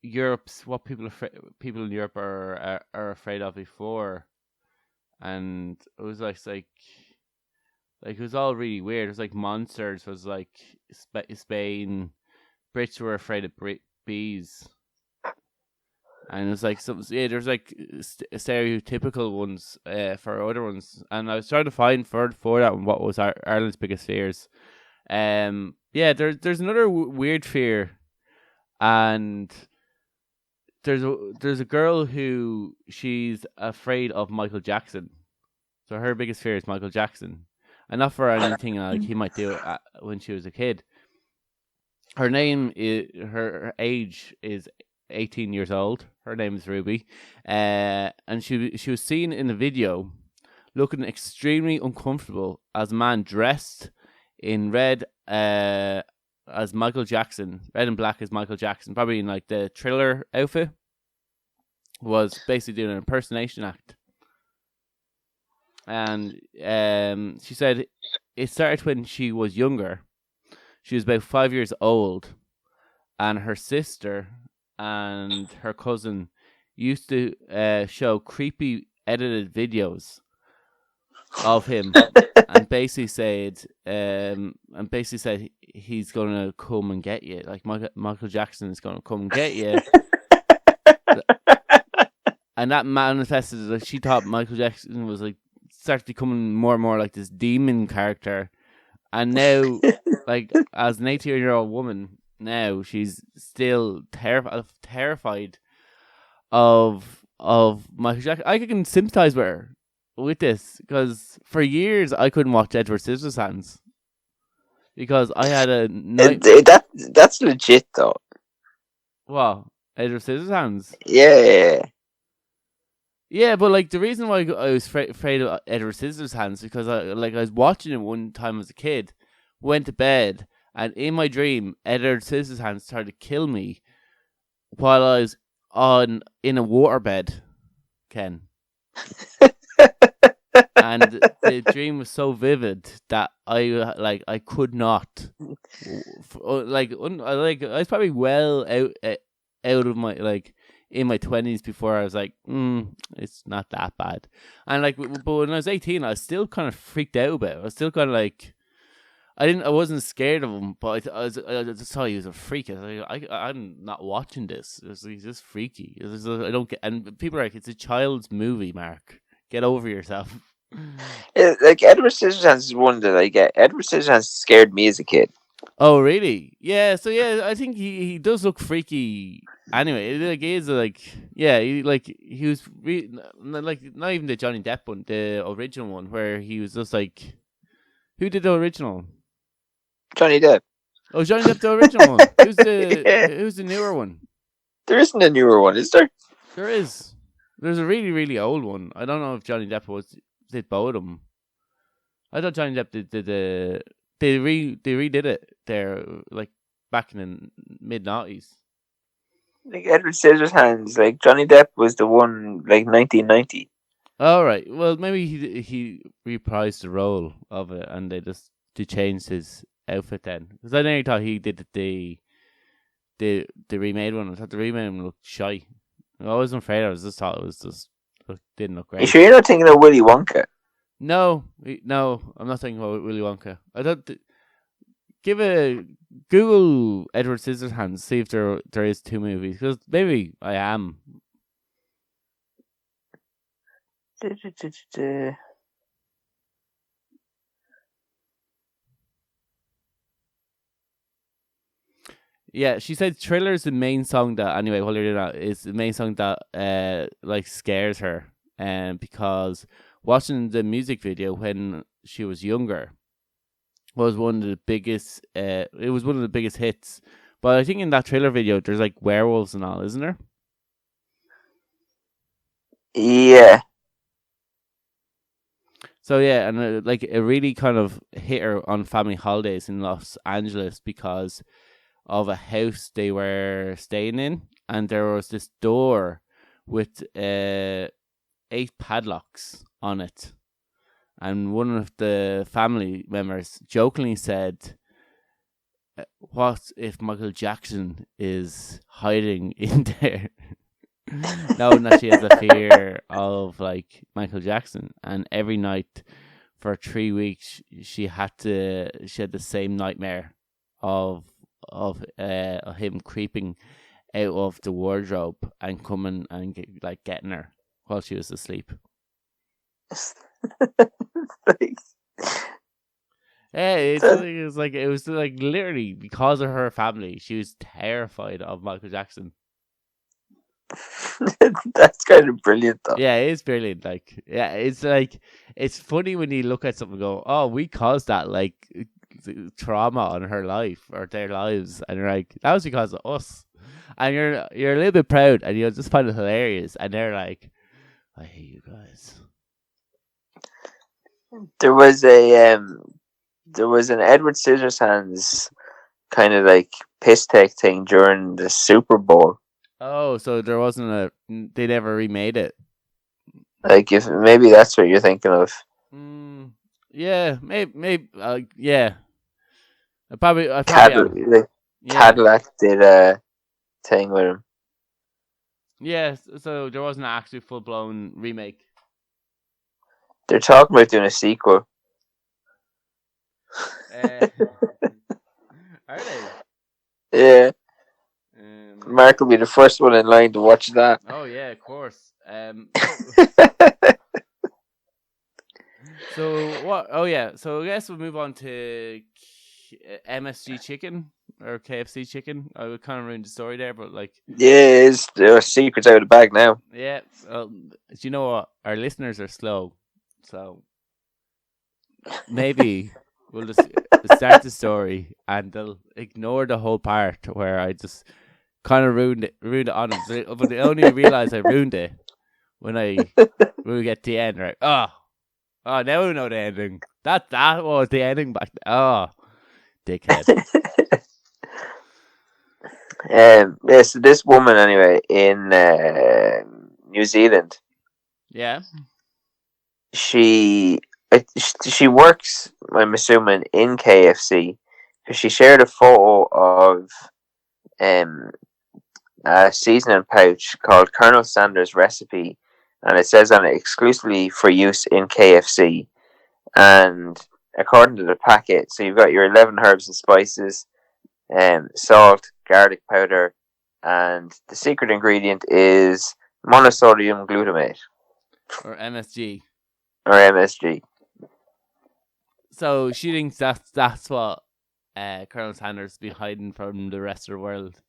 Europe's what people in Europe are afraid of before, and it was like it was all really weird. It was like monsters was like Spain, Brits were afraid of bees. And it was like there's like stereotypical ones for other ones, and I was trying to find for that one what was Ireland's biggest fears. There's another weird fear, and there's a girl who she's afraid of Michael Jackson, so her biggest fear is Michael Jackson, and not for anything like he might do when she was a kid. Her age is 18 years old. Her name is Ruby, and she was seen in a video looking extremely uncomfortable as a man dressed in red as Michael Jackson, red and black as Michael Jackson, probably in like the Thriller outfit, was basically doing an impersonation act. And she said it started when she was younger. She was about 5 years old, and her sister and her cousin used to show creepy edited videos of him, and basically said, he's gonna come and get you. Like Michael Jackson is gonna come and get you, and that manifested. Like she thought Michael Jackson was like started becoming more and more like this demon character, and now, like as an 18-year-old woman, now she's still terrified of Michael Jackson. I can sympathize with her with this because for years I couldn't watch Edward Scissorhands because I had a That's legit though. What, Edward Scissorhands? Yeah. Yeah, but like the reason why I was afraid of Edward Scissorhands because I was watching it one time as a kid, went to bed, and in my dream Edward Scissorhands tried to kill me while I was in a waterbed, Ken. And the dream was so vivid that I could not I was probably well out of my in my 20s before I was like, it's not that bad. And but when I was 18, I was still kind of freaked out about it. I was still kind of like, I wasn't scared of him, but I just thought he was a freak. I was like, I'm not watching this. He's just freaky. I don't get. And people are like, it's a child's movie, Mark. Get over yourself. Like Edward Scissorhands is one that I get. Edward Scissorhands scared me as a kid. Oh really? Yeah. So yeah, I think he does look freaky. Anyway, he was not even the Johnny Depp one, the original one, where he was just like, who did the original? Johnny Depp. Oh, Johnny Depp, the original one. Who's the newer one? There isn't a newer one, is there? There is. There's a really, really old one. I don't know if Johnny Depp did both of them. I thought Johnny Depp did they redid it there like back in the mid-90s. Like Edward Scissorhands, like Johnny Depp was the one like 1990. All right. Well, maybe he reprised the role of it, and they changed his outfit then. Because I never thought he did the remade one. I thought the remade one looked shy. I wasn't afraid. I just thought it didn't look great. You sure you're not thinking of Willy Wonka? No, I'm not thinking about Willy Wonka. I thought give a Google Edward Scissorhands, see if there is two movies, because maybe I am. Yeah, she said Thriller is the main song that, anyway, while you're doing that, is the main song that scares her, because watching the music video when she was younger was one of the biggest. It was one of the biggest hits. But I think in that Thriller video, there's like werewolves and all, isn't there? Yeah. So yeah, and it really kind of hit her on family holidays in Los Angeles because of a house they were staying in, and there was this door with 8 padlocks on it. And one of the family members jokingly said, what if Michael Jackson is hiding in there? Knowing that she has a fear of Michael Jackson, and every night for 3 weeks she had the same nightmare of him creeping out of the wardrobe and coming and getting her while she was asleep. Yeah, it was literally because of her family. She was terrified of Michael Jackson. That's kind of brilliant, though. Yeah, it is brilliant. It's funny when you look at something and go, "Oh, we caused that trauma on her life or their lives," and you're like, "That was because of us." And you're a little bit proud, and you'll just find it hilarious. And they're like, "I hate you guys." There was an Edward Scissorhands kind of piss take thing during the Super Bowl. Oh, so there wasn't they never remade it. If maybe that's what you're thinking of. Yeah, maybe, yeah. I probably am. Yeah. Cadillac did a thing with him. Yeah, so there wasn't an actually full blown remake. They're talking about doing a sequel. Are they? Yeah. Mark will be the first one in line to watch that. Oh yeah, of course. So what? Oh yeah. So I guess we'll move on to MSG chicken or KFC chicken. I would kind of ruin the story there, but like, yeah, there are secrets out of the bag now. Yeah. Do you know what? Our listeners are slow, so maybe we'll just start the story and they'll ignore the whole part where I just kind of ruined it on them. But they only realize I ruined it when we get to the end, right? Oh, now we know the ending. That was the ending back then. Oh, dickhead. Yeah, so this woman anyway in New Zealand. Yeah. She works, I'm assuming, in KFC because she shared a photo of a seasoning pouch called Colonel Sanders Recipe, and it says on it exclusively for use in KFC. And according to the packet, so you've got your 11 herbs and spices, salt, garlic powder, and the secret ingredient is monosodium glutamate. Or MSG. Or MSG. So she thinks that's what Colonel Sanders be hiding from the rest of the world.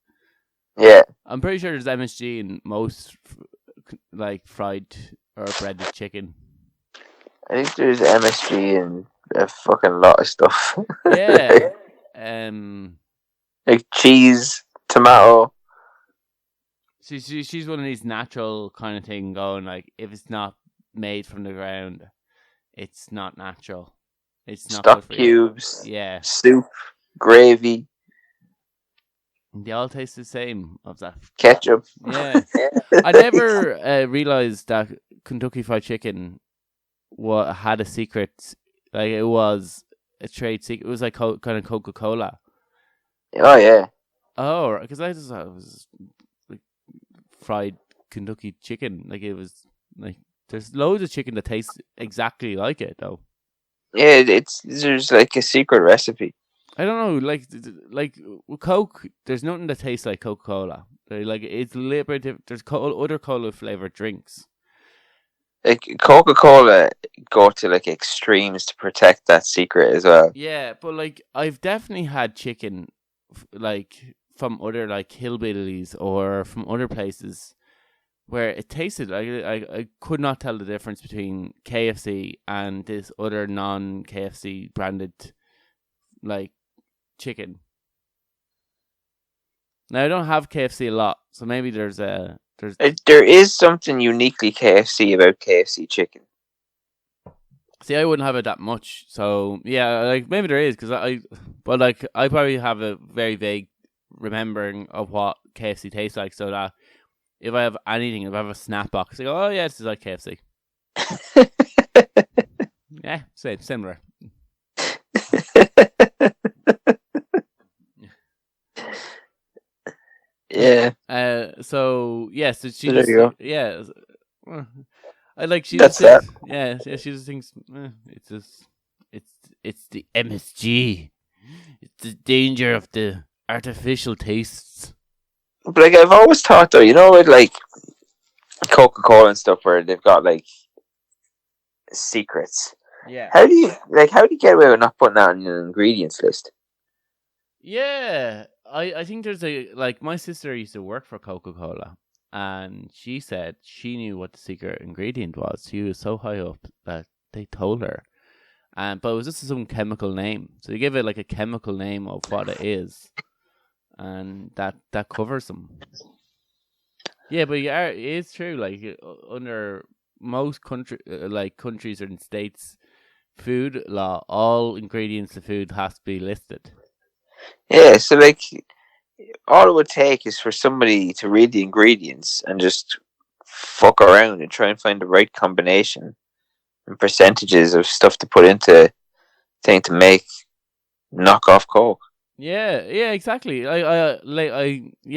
Yeah. I'm pretty sure there's MSG in most like fried or breaded chicken. I think there's MSG in a fucking lot of stuff. Yeah. Like cheese, tomato. She's one of these natural kind of thing going like, if it's not made from the ground, it's not natural. It's not stock cubes. Yeah. Soup, gravy. They all taste the same of that. Ketchup. Yeah. I never realized that Kentucky Fried Chicken had a secret. Like, it was a trade secret. It was like kind of Coca-Cola. Oh, yeah. Oh, because I just thought it was like fried Kentucky chicken. Like, it was like, there's loads of chicken that tastes exactly like it, though. Yeah, there's like a secret recipe. I don't know, like with Coke, there's nothing that tastes like Coca-Cola. Like, it's liberative. There's other cola flavored drinks. Like Coca-Cola go to like extremes to protect that secret as well. Yeah, but like I've definitely had chicken, like from other like hillbillies or from other places, where it tasted like I could not tell the difference between KFC and this other non-KFC branded like chicken. Now I don't have KFC a lot, so maybe there is something uniquely KFC about KFC chicken. See, I wouldn't have it that much, so yeah, like maybe there is I probably have a very vague remembering of what KFC tastes like, so that if I have anything, if I have a snack box, I go, oh yeah, this is like KFC. Yeah, similar. Yeah. So yeah, so she there you go. Yeah. I like she That's just thinks, yeah, she just thinks it's the MSG. It's the danger of the artificial tastes. But like I've always thought though, with like Coca-Cola and stuff where they've got like secrets. Yeah. How do you get away with not putting that on your ingredients list? Yeah. I think there's my sister used to work for Coca-Cola, and she said she knew what the secret ingredient was. She was so high up that they told her. But it was just some chemical name. So they give it like a chemical name of what it is. And that covers them. Yeah, but it's true. Like under most countries or in states, food law, all ingredients of food has to be listed. Yeah, so like all it would take is for somebody to read the ingredients and just fuck around and try and find the right combination and percentages of stuff to put into thing to make knockoff Coke. Yeah, exactly. I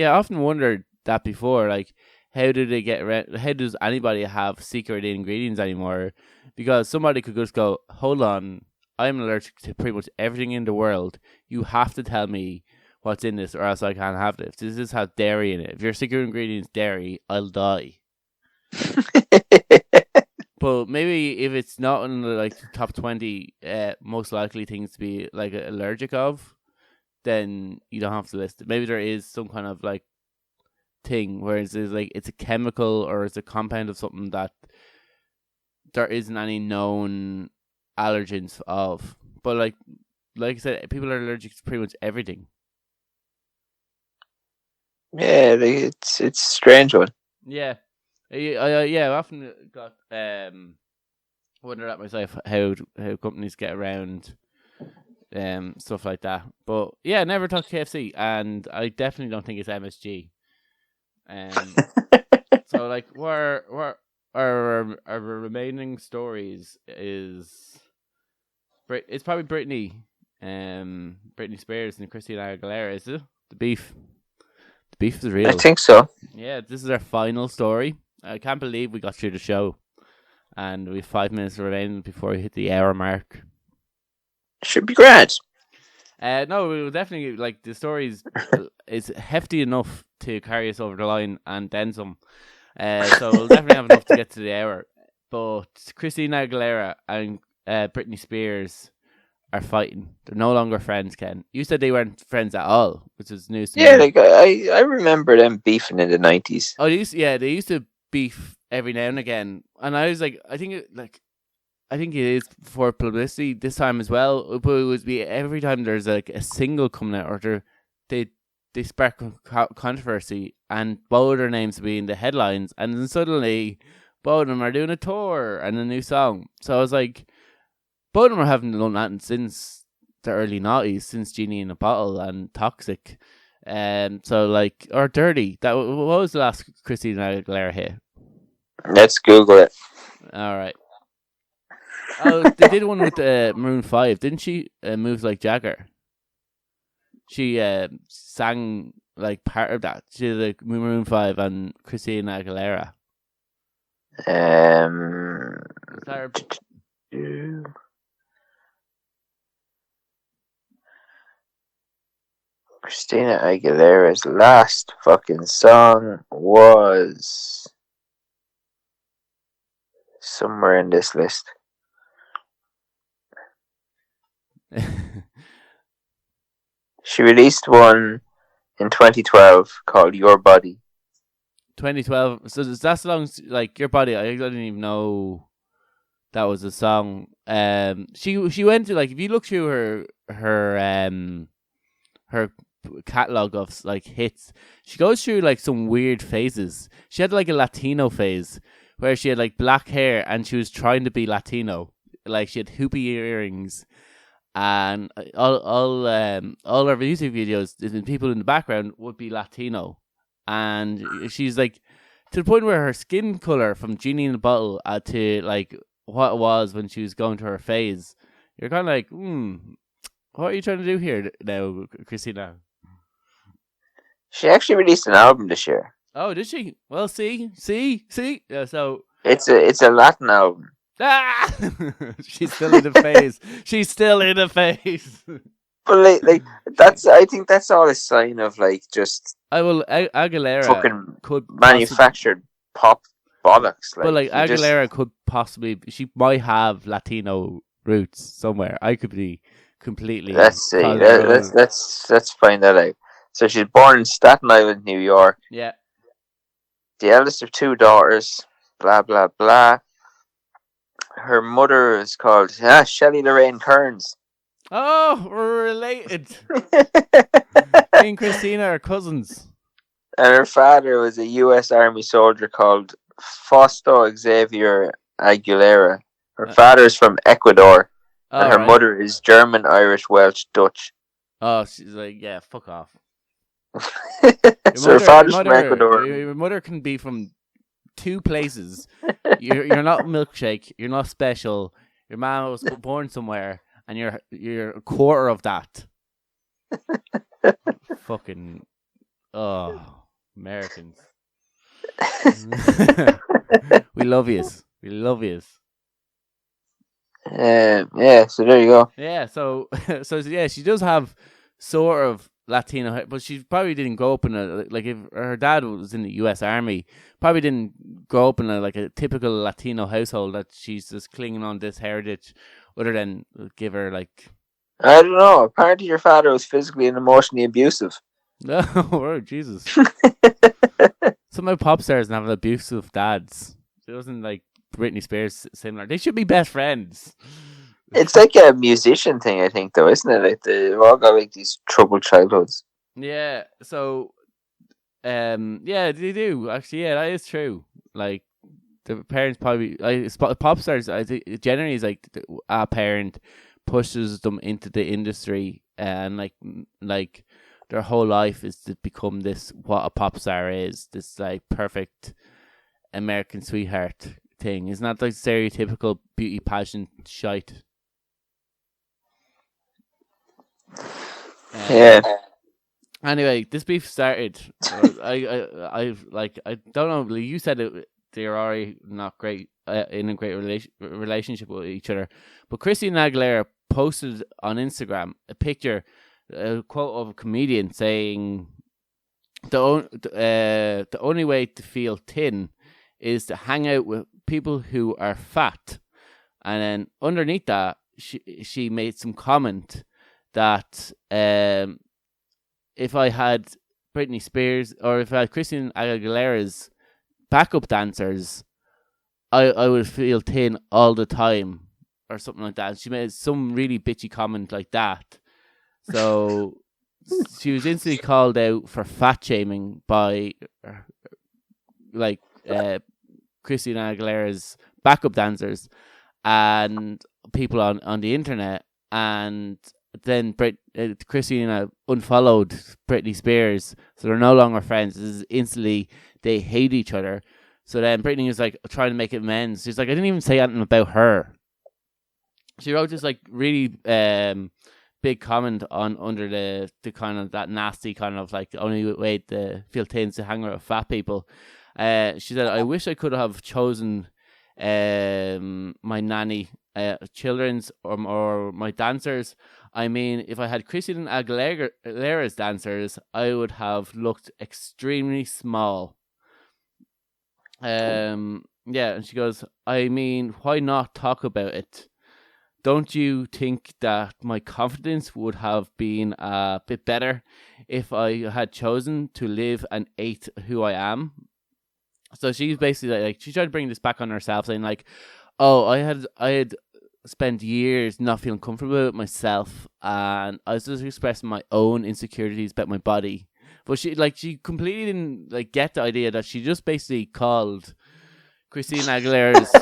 often wondered that before. Like, how do they get around? How does anybody have secret ingredients anymore? Because somebody could just go, "Hold on, I'm allergic to pretty much everything in the world. You have to tell me what's in this, or else I can't have this. This has dairy in it. If your secret ingredient is dairy, I'll die." But maybe if it's not in the like top 20 most likely things to be like allergic of, then you don't have to list it. Maybe there is some kind of like thing where it's like it's a chemical or it's a compound of something that there isn't any known allergens of. But like I said, people are allergic to pretty much everything. Yeah, it's a strange one. Yeah. I often got wondered at myself how companies get around stuff like that. But yeah, I never talked KFC, and I definitely don't think it's MSG. So like, where our remaining stories is it's probably Britney Spears and Christina Aguilera. Is it the beef? The beef is real. I think so. Yeah, this is our final story. I can't believe we got through the show, and we have 5 minutes remaining before we hit the hour mark. Should be great. No, we will definitely like the story is hefty enough to carry us over the line and then some. So we'll definitely have enough to get to the hour. But Christina Aguilera and Britney Spears are fighting. They're no longer friends, Ken. You said they weren't friends at all, which is news to me. Yeah, like I remember them beefing in the 90s. Oh, they used to beef every now and again, and I was like, I think it is for publicity this time as well. But it would be every time there's like a single coming out, or they spark controversy, and both their names would be in the headlines, and then suddenly both of them are doing a tour and a new song. So I was like, both of them haven't done that since the early 90s, since Genie in a Bottle and Toxic. So like, or Dirty. What was the last Christina Aguilera hit? Let's Google it. All right. Oh, they did one with Maroon 5, didn't she? Moves Like Jagger. She sang like part of that. She did like Maroon 5 and Christina Aguilera. Christina Aguilera's last fucking song was somewhere in this list. She released one in 2012 called Your Body. 2012. So that song's like Your Body. I didn't even know that was a song. She went to like, if you look through her catalog of like hits, she goes through like some weird phases. She had like a Latino phase where she had like black hair and she was trying to be Latino. Like she had hoopy earrings, and all her music videos, the people in the background would be Latino, and she's like to the point where her skin color from Genie in a Bottle to like what it was when she was going through her phase. You're kind of like, what are you trying to do here now, Christina? She actually released an album this year. Oh, did she? Well, see. So it's a Latin album. Ah! She's still in the phase. She's still in the phase. But like that's, I think that's all a sign of like just Aguilera fucking could manufactured pop bollocks. But like Aguilera could possibly, she might have Latino roots somewhere. I could be completely. Let's see. Let's find that out. So she's born in Staten Island, New York. Yeah. The eldest of two daughters. Blah blah blah. Her mother is called Shelley Lorraine Kearns. Oh, we're related. Me and Christina are cousins. And her father was a U.S. Army soldier called Fausto Xavier Aguilera. Her father is from Ecuador. And her mother is German, Irish, Welsh, Dutch. Oh, she's like, yeah, fuck off. So her father's from Ecuador. Your mother can be from two places. You're not milkshake. You're not special. Your mom was born somewhere, and you're a quarter of that. Fucking Americans. We love yous. We love yous. Yeah, so there you go. Yeah, so yeah, she does have sort of Latino, but she probably didn't grow up in a, like, if her dad was in the U.S. Army, probably didn't grow up in a typical Latino household that she's just clinging on this heritage, other than give her like. I don't know. Apparently, your father was physically and emotionally abusive. Oh, Jesus. Some of my pop stars have abusive dads. It wasn't like Britney Spears similar. They should be best friends. It's like a musician thing, I think, though, isn't it? Like they've all got like these troubled childhoods. Yeah. So, yeah, they do actually. Yeah, that is true. Like the parents probably pop stars. I think generally is like a parent pushes them into the industry, and like their whole life is to become this, what a pop star is, this like perfect American sweetheart thing. It's not like stereotypical beauty pageant shite. Yeah. Anyway, this beef started. I don't know. You said they're already not great in a great relationship with each other, but Christina Aguilera posted on Instagram a quote of a comedian saying, the only way to feel thin is to hang out with people who are fat. And then underneath that, she made some comment that if I had Britney Spears, or if I had Christina Aguilera's backup dancers, I would feel thin all the time, or something like that. She made some really bitchy comment like that. So she was instantly called out for fat shaming by Christina Aguilera's backup dancers and people on the internet. And then Christina unfollowed Britney Spears, so they're no longer friends. This is instantly, they hate each other. So then Britney was like trying to make amends. She's like, I didn't even say anything about her. She wrote this like really big comment on under the kind of that nasty kind of like the only way to feel thin is to hang out with fat people. She said, I wish I could have chosen my nanny, children's, or my dancers. I mean, if I had Christina Aguilera's dancers, I would have looked extremely small. Yeah, and she goes, I mean, why not talk about it? Don't you think that my confidence would have been a bit better if I had chosen to live and ate who I am? So she's basically like, she tried to bring this back on herself, saying like, oh, I had spent years not feeling comfortable with myself, and I was just expressing my own insecurities about my body. But she completely didn't like get the idea that she just basically called Christina Aguilera's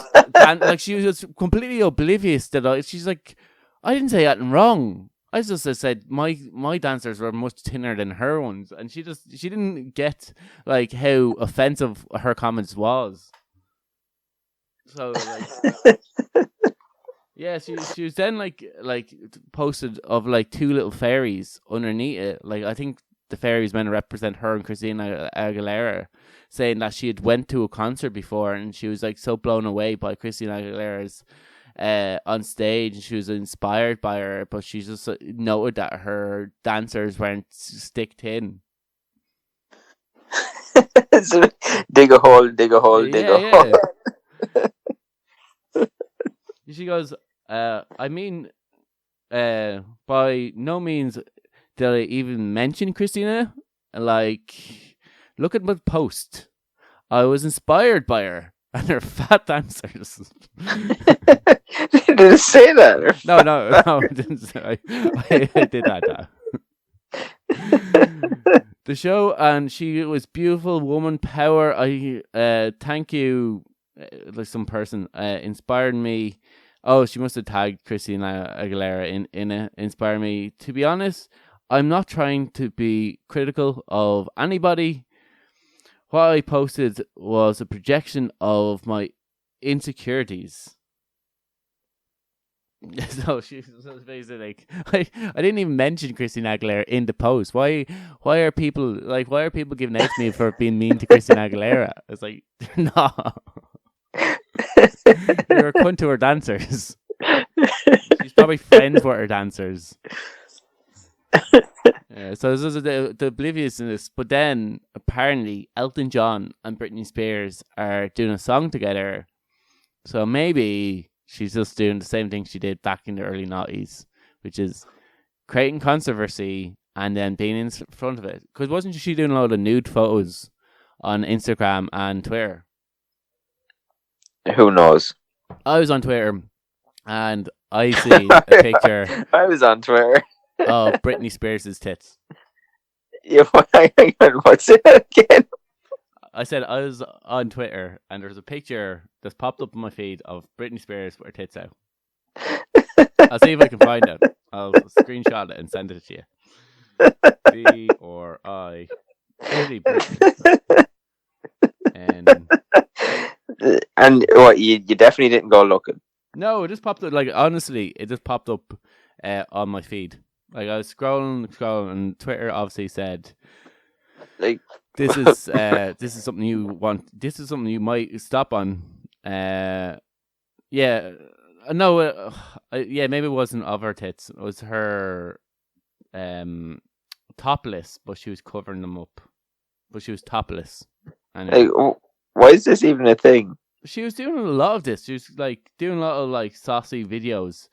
like, she was just completely oblivious that she's like, I didn't say anything wrong. I just said my dancers were much thinner than her ones, and she didn't get like how offensive her comments was. So like, yeah, she was then like posted of like two little fairies underneath it. Like, I think the fairies meant to represent her and Christina Aguilera, saying that she had went to a concert before and she was like so blown away by Christina Aguilera's on stage, and she was inspired by her, but she just noted that her dancers weren't stick thin. So, dig a hole, dig a hole, dig a hole. She goes, I mean, by no means did I even mention Christina. Like, look at my post. I was inspired by her and her fat dancers. Did it say that? No, I didn't say. I did that. The show, and she was beautiful woman power. I thank you, like some person inspired me. Oh, she must have tagged Christina Aguilera in it. Inspired me. To be honest, I'm not trying to be critical of anybody. What I posted was a projection of my insecurities. So she's basically like, I didn't even mention Christina Aguilera in the post. Why are people giving out to me for being mean to Christina Aguilera? It's like, no, you're a cunt to her dancers. She's probably friends with her dancers. So this is the obliviousness. But then apparently Elton John and Britney Spears are doing a song together. So maybe she's just doing the same thing she did back in the early 90s, which is creating controversy and then being in front of it. Because wasn't she doing a lot of nude photos on Instagram and Twitter? Who knows? I was on Twitter and I see a picture. I was on Twitter. Of Britney Spears' tits. Yeah, what's it again? I said I was on Twitter and there's a picture that's popped up on my feed of Britney Spears with her tits out. I'll see if I can find it. I'll screenshot it and send it to you. B or I. And what, you definitely didn't go looking? No, it just popped up. Like, honestly, it just popped up on my feed. Like, I was scrolling, and Twitter obviously said, like, this is something you want. This is something you might stop on. Yeah, no, yeah, maybe it wasn't of her tits. It was her topless, but she was covering them up. But she was topless. Anyway. Like, why is this even a thing? She was doing a lot of this. She was like doing a lot of like saucy videos.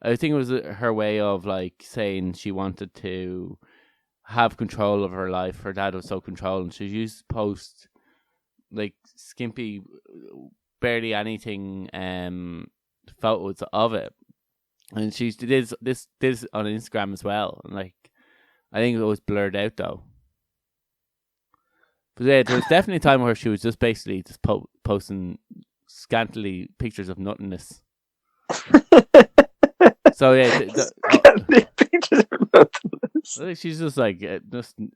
I think it was her way of like saying she wanted to have control of her life. Her dad was so controlling. She used to post like skimpy, barely anything photos of it, and she did this on Instagram as well. And like, I think it was blurred out though. But yeah, there was definitely a time where she was just basically just posting scantily pictures of nothingness. So yeah, pictures of nothingness. She's just like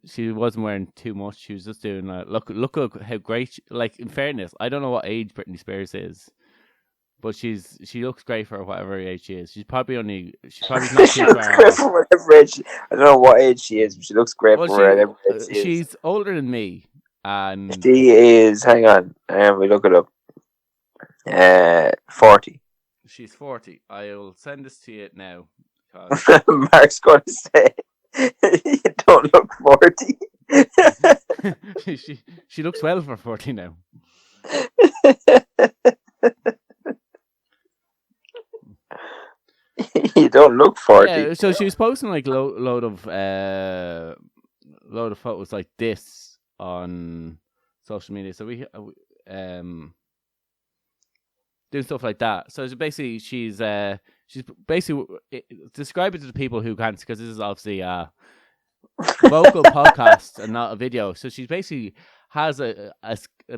she wasn't wearing too much. She was just doing look how great. Like, in fairness, I don't know what age Britney Spears is, but she looks great for whatever age she is. She's probably not too far off. For whatever age. I don't know what age she is, but she looks great for whatever age she is. She's older than me, and she is. Hang on, we look it up. 40. She's 40. I will send this to you now. Mark's going to say, you don't look 40. she looks well for 40 now. You don't look 40. Yeah, so she was posting like load of photos like this on social media. So we doing stuff like that. So basically, she's basically describe it to the people who can't, because this is obviously a vocal podcast and not a video. So she's basically has a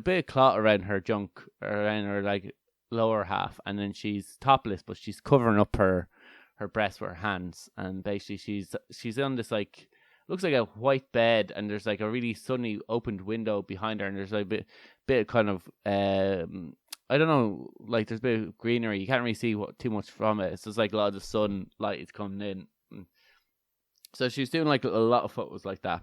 bit of clot around her junk, around her like lower half, and then she's topless, but she's covering up her breast with her hands, and basically she's on this like looks like a white bed, and there's like a really sunny opened window behind her, and there's like a bit of kind of I don't know, like there's a bit of greenery. You can't really see too much from it. It's just like a lot of the sunlight is coming in. So she's doing like a lot of photos like that.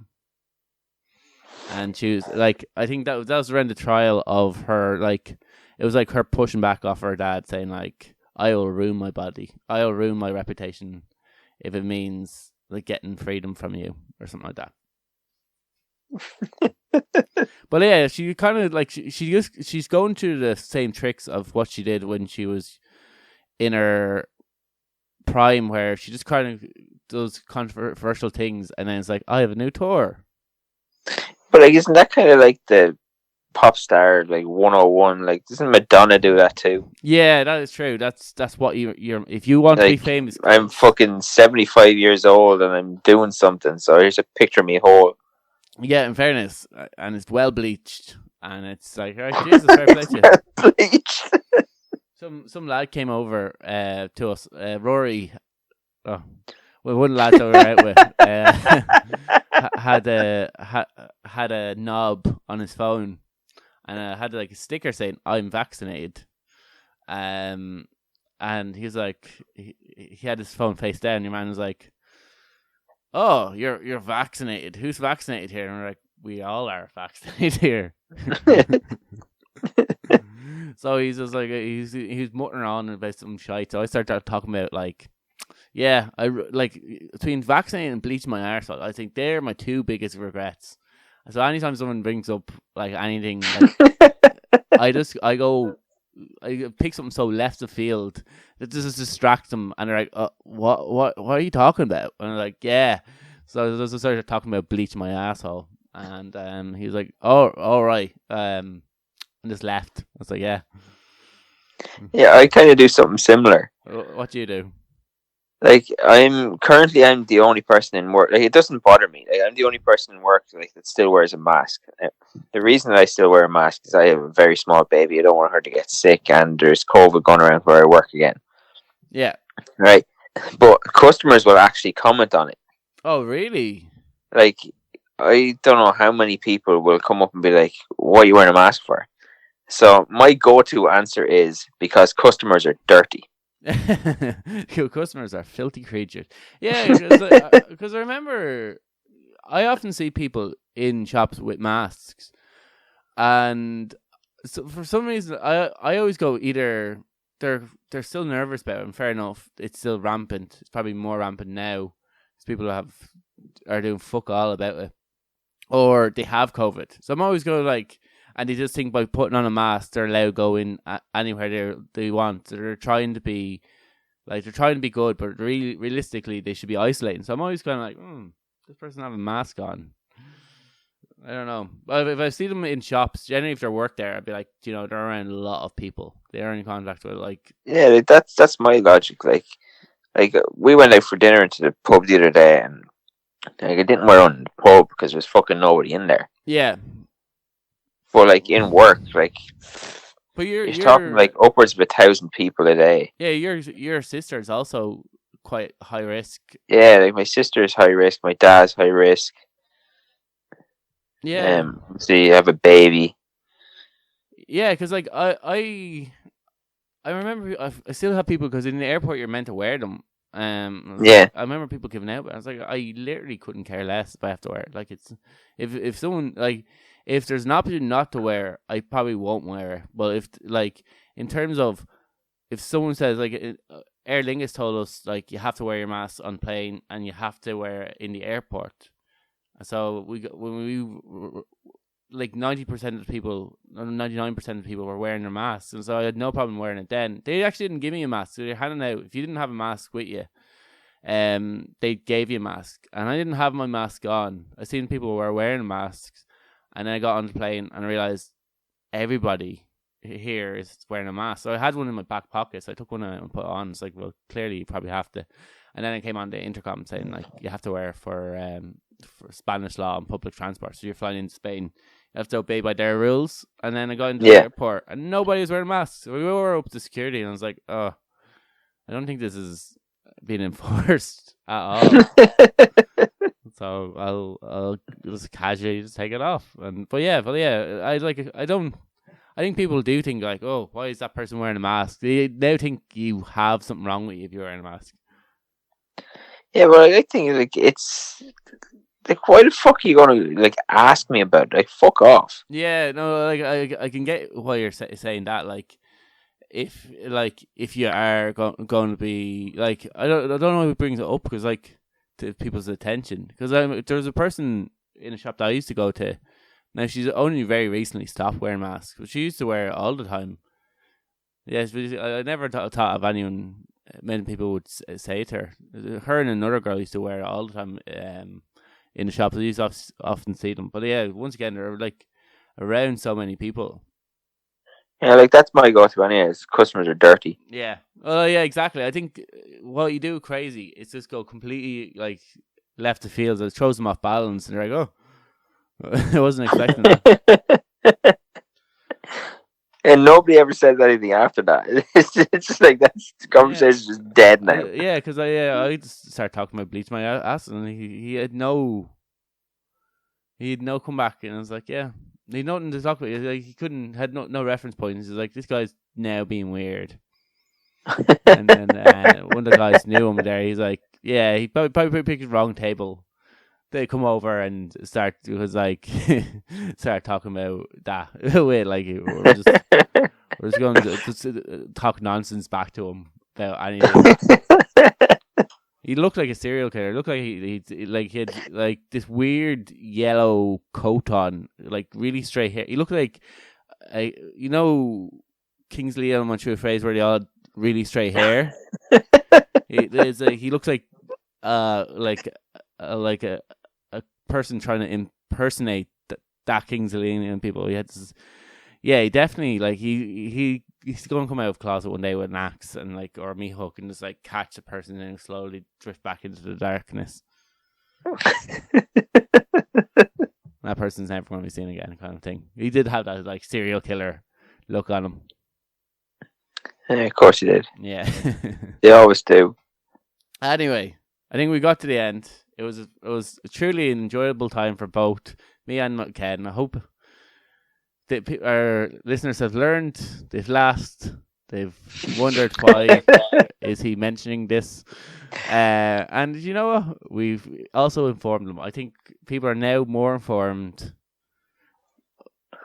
And she was like, I think that was around the trial of her, like, it was like her pushing back off her dad, saying like, I will ruin my body. I will ruin my reputation if it means like getting freedom from you or something like that. But yeah, she kind of like she's going through the same tricks of what she did when she was in her prime, where she just kind of does controversial things, and then it's like, I have a new tour. But like, isn't that kind of like the pop star like 101? Like, doesn't Madonna do that too? Yeah, that is true. That's what you're if you want like, to be famous. I'm fucking 75 years old and I'm doing something, so here's a picture of me whole. Yeah, in fairness, and it's well bleached, and it's like, right, Jesus, fair play to you. Bleached. Some lad came over to us, Rory. Oh, well, one lad that we were out with had a knob on his phone, and had like a sticker saying, "I'm vaccinated," and and he was like, he had his phone face down. Your man was like, "Oh, you're vaccinated. Who's vaccinated here?" And we're like, "We all are vaccinated here." So he's just like he's muttering on about some shite. So I started talking about like, yeah, like between vaccinating and bleaching my arsehole, I think they're my two biggest regrets. So anytime someone brings up like anything, like, I pick something so left of field that just distracts them, and they're like, what are you talking about? And I'm like, yeah. So I just started talking about bleaching my asshole, and he was like, oh, all right, and just left. I was like, yeah. Yeah, I kind of do something similar. What do you do? Like I'm the only person in work. Like it doesn't bother me. Like I'm the only person in work like that still wears a mask. The reason that I still wear a mask is I have a very small baby. I don't want her to get sick, and there's COVID going around where I work again. Yeah. Right. But customers will actually comment on it. Oh, really? Like I don't know how many people will come up and be like, "What are you wearing a mask for?" So my go-to answer is because customers are dirty. Your customers are filthy creatures. Yeah, because I remember I often see people in shops with masks, and so for some reason I always go either they're still nervous about it, and fair enough, it's still rampant. It's probably more rampant now because people are doing fuck all about it, or they have COVID. So I'm always going like. And they just think by putting on a mask, they're allowed to go in anywhere they want. They're trying to be good, but realistically, they should be isolating. So I'm always kind of like, this person have a mask on. I don't know. But if I see them in shops, generally if they work there, I'd be like, they're around a lot of people. They're in contact with Yeah, that's my logic. Like we went out for dinner into the pub the other day, and like I didn't wear on the pub because there's fucking nobody in there. Yeah. But like in work, like, but you're talking like upwards of 1,000 people a day. Yeah, your sister is also quite high risk. Yeah, like my sister is high risk. My dad's high risk. Yeah. So you have a baby. Yeah, because like I remember I still have people because in the airport you're meant to wear them. Yeah. I remember people giving out, but I was like, I literally couldn't care less if I have to wear it. Like it's if someone like. If there's an option not to wear, I probably won't wear it. But if like in terms of if someone says like Aer Lingus told us like you have to wear your mask on plane and you have to wear it in the airport. So when we like 90% of the people, 99% of the people were wearing their masks, and so I had no problem wearing it. Then they actually didn't give me a mask. So they're handing out if you didn't have a mask with you. They gave you a mask, and I didn't have my mask on. I seen people were wearing masks. And then I got on the plane and I realised everybody here is wearing a mask. So I had one in my back pocket. So I took one out and put it on. It's like, well, clearly you probably have to. And then I came on the intercom saying, like, you have to wear it for Spanish law and public transport. So you're flying into Spain. You have to obey by their rules. And then I got into the airport and nobody was wearing masks. So we were up to security and I was like, oh, I don't think this is being enforced at all. So I'll just casually just take it off, but yeah, I think people do think like, oh, why is that person wearing a mask? They now think you have something wrong with you if you're wearing a mask. Yeah, but I think like it's like, why the fuck are you gonna like ask me about it? Like, fuck off. Yeah, no, like I can get why you're saying that. Like, if you are going to be like, I don't know who brings it up because like. To people's attention because there was a person in a shop that I used to go to. Now she's only very recently stopped wearing masks, but she used to wear it all the time. Yes, but I never thought of anyone. Many people would say to her. Her and another girl used to wear it all the time in the shop. I used to often see them, but yeah, once again they're like around so many people. Yeah, like that's my go-to anyway. Customers are dirty. Yeah. Yeah, exactly. I think what you do crazy is just go completely like left the field. It throws them off balance, and they're like, "Oh, I wasn't expecting that." And nobody ever says anything after that. It's just like the conversation's just dead now. Yeah, because I just started talking about bleach my ass, and he had no comeback, and I was like, yeah. He had nothing to talk about. Like he had no reference points. He's like, this guy's now being weird. And then one of the guys knew him there. He's like, yeah, he probably picked the wrong table. They come over and start talking about that. Wait, like we're just going to talk nonsense back to him about anything. He looked like a serial killer. He looked like he had like this weird yellow coat on, like really straight hair. He looked like Kingsley and NO.252 where they all had really straight hair. He looks like a person trying to impersonate that Kingsley and people. He definitely like he's going to come out of the closet one day with an axe and or a meat hook and just like catch the person and slowly drift back into the darkness. That person's never going to be seen again, kind of thing. He did have that like serial killer look on him. Yeah, of course he did. Yeah, they always do. Anyway, I think we got to the end. It was a truly enjoyable time for both me and Ken. I hope that our listeners have learned, they've laughed, they've wondered why is he mentioning this. And you know what? We've also informed them. I think people are now more informed.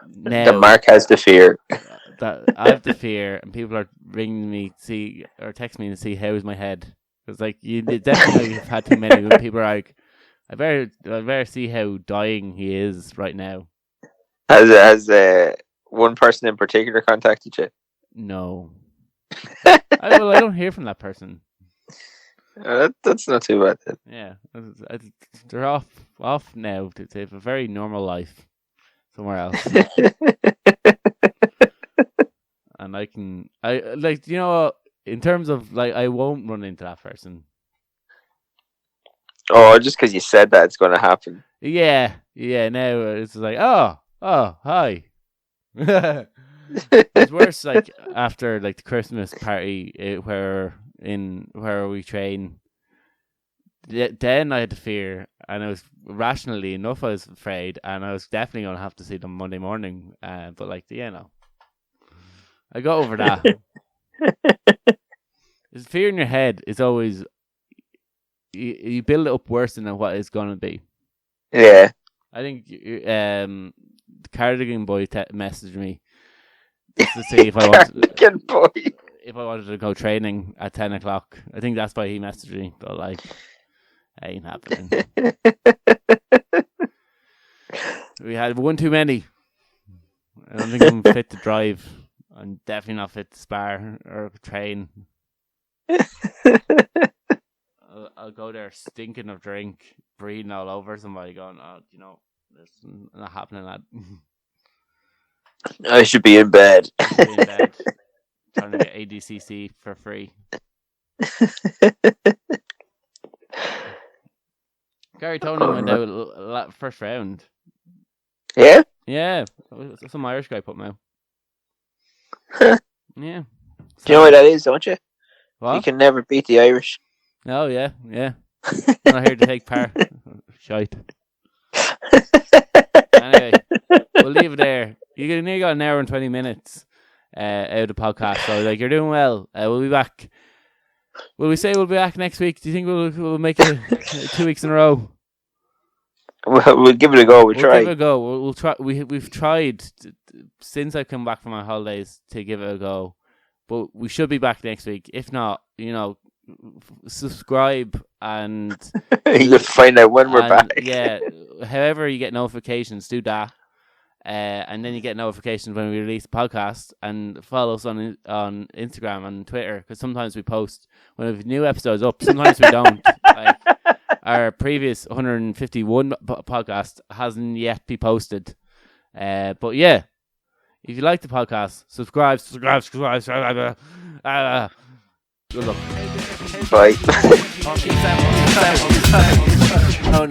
Now that Mark has the fear. That I have the fear, and people are ringing me to see or text me to see how is my head. Because you definitely have had too many. When people are like, I better see how dying he is right now. Has one person in particular contacted you? No. I don't hear from that person. That's not too bad then. Yeah, they're off now to have a very normal life somewhere else. And in terms of I won't run into that person. Oh, just because you said that it's going to happen. Yeah. Now it's like, oh, hi. It's worse after the Christmas party where we train. Then I had to fear, and I was rationally enough. I was afraid, and I was definitely going to have to see them Monday morning. But I got over that. This fear in your head is always you build it up worse than what it's going to be. Yeah. I think the Cardigan boy messaged me just to see if I wanted to go training at 10 o'clock. I think that's why he messaged me, but ain't happening. We had one too many. I don't think I'm fit to drive. I'm definitely not fit to spar or train. I'll go there stinking of drink, breathing all over somebody, going, this is not happening, lad. I should be in bed. Trying to get ADCC for free. Gary Tony went out first round. Yeah? Yeah. Some Irish guy put him out. Yeah. Do you know what that is, don't you? What? You can never beat the Irish. Oh, yeah. I'm not here to take part. Shite. Anyway, we'll leave it there. You nearly got an hour and 20 minutes out of the podcast, so you're doing well. We'll be back. Will we say we'll be back next week? Do you think we'll make it 2 weeks in a row? We'll give it a go. We'll try. Give it a go. We'll try. We've tried since I've come back from my holidays to give it a go, but we should be back next week. If not, subscribe and you'll find out when we're back. Yeah, however you get notifications, do that, and then you get notifications when we release the podcast. And follow us on Instagram and Twitter, because sometimes we post when we have new episodes up. Sometimes we don't. Our previous 151 podcast hasn't yet been posted. But yeah, if you like the podcast, subscribe. Good luck. Bye. No.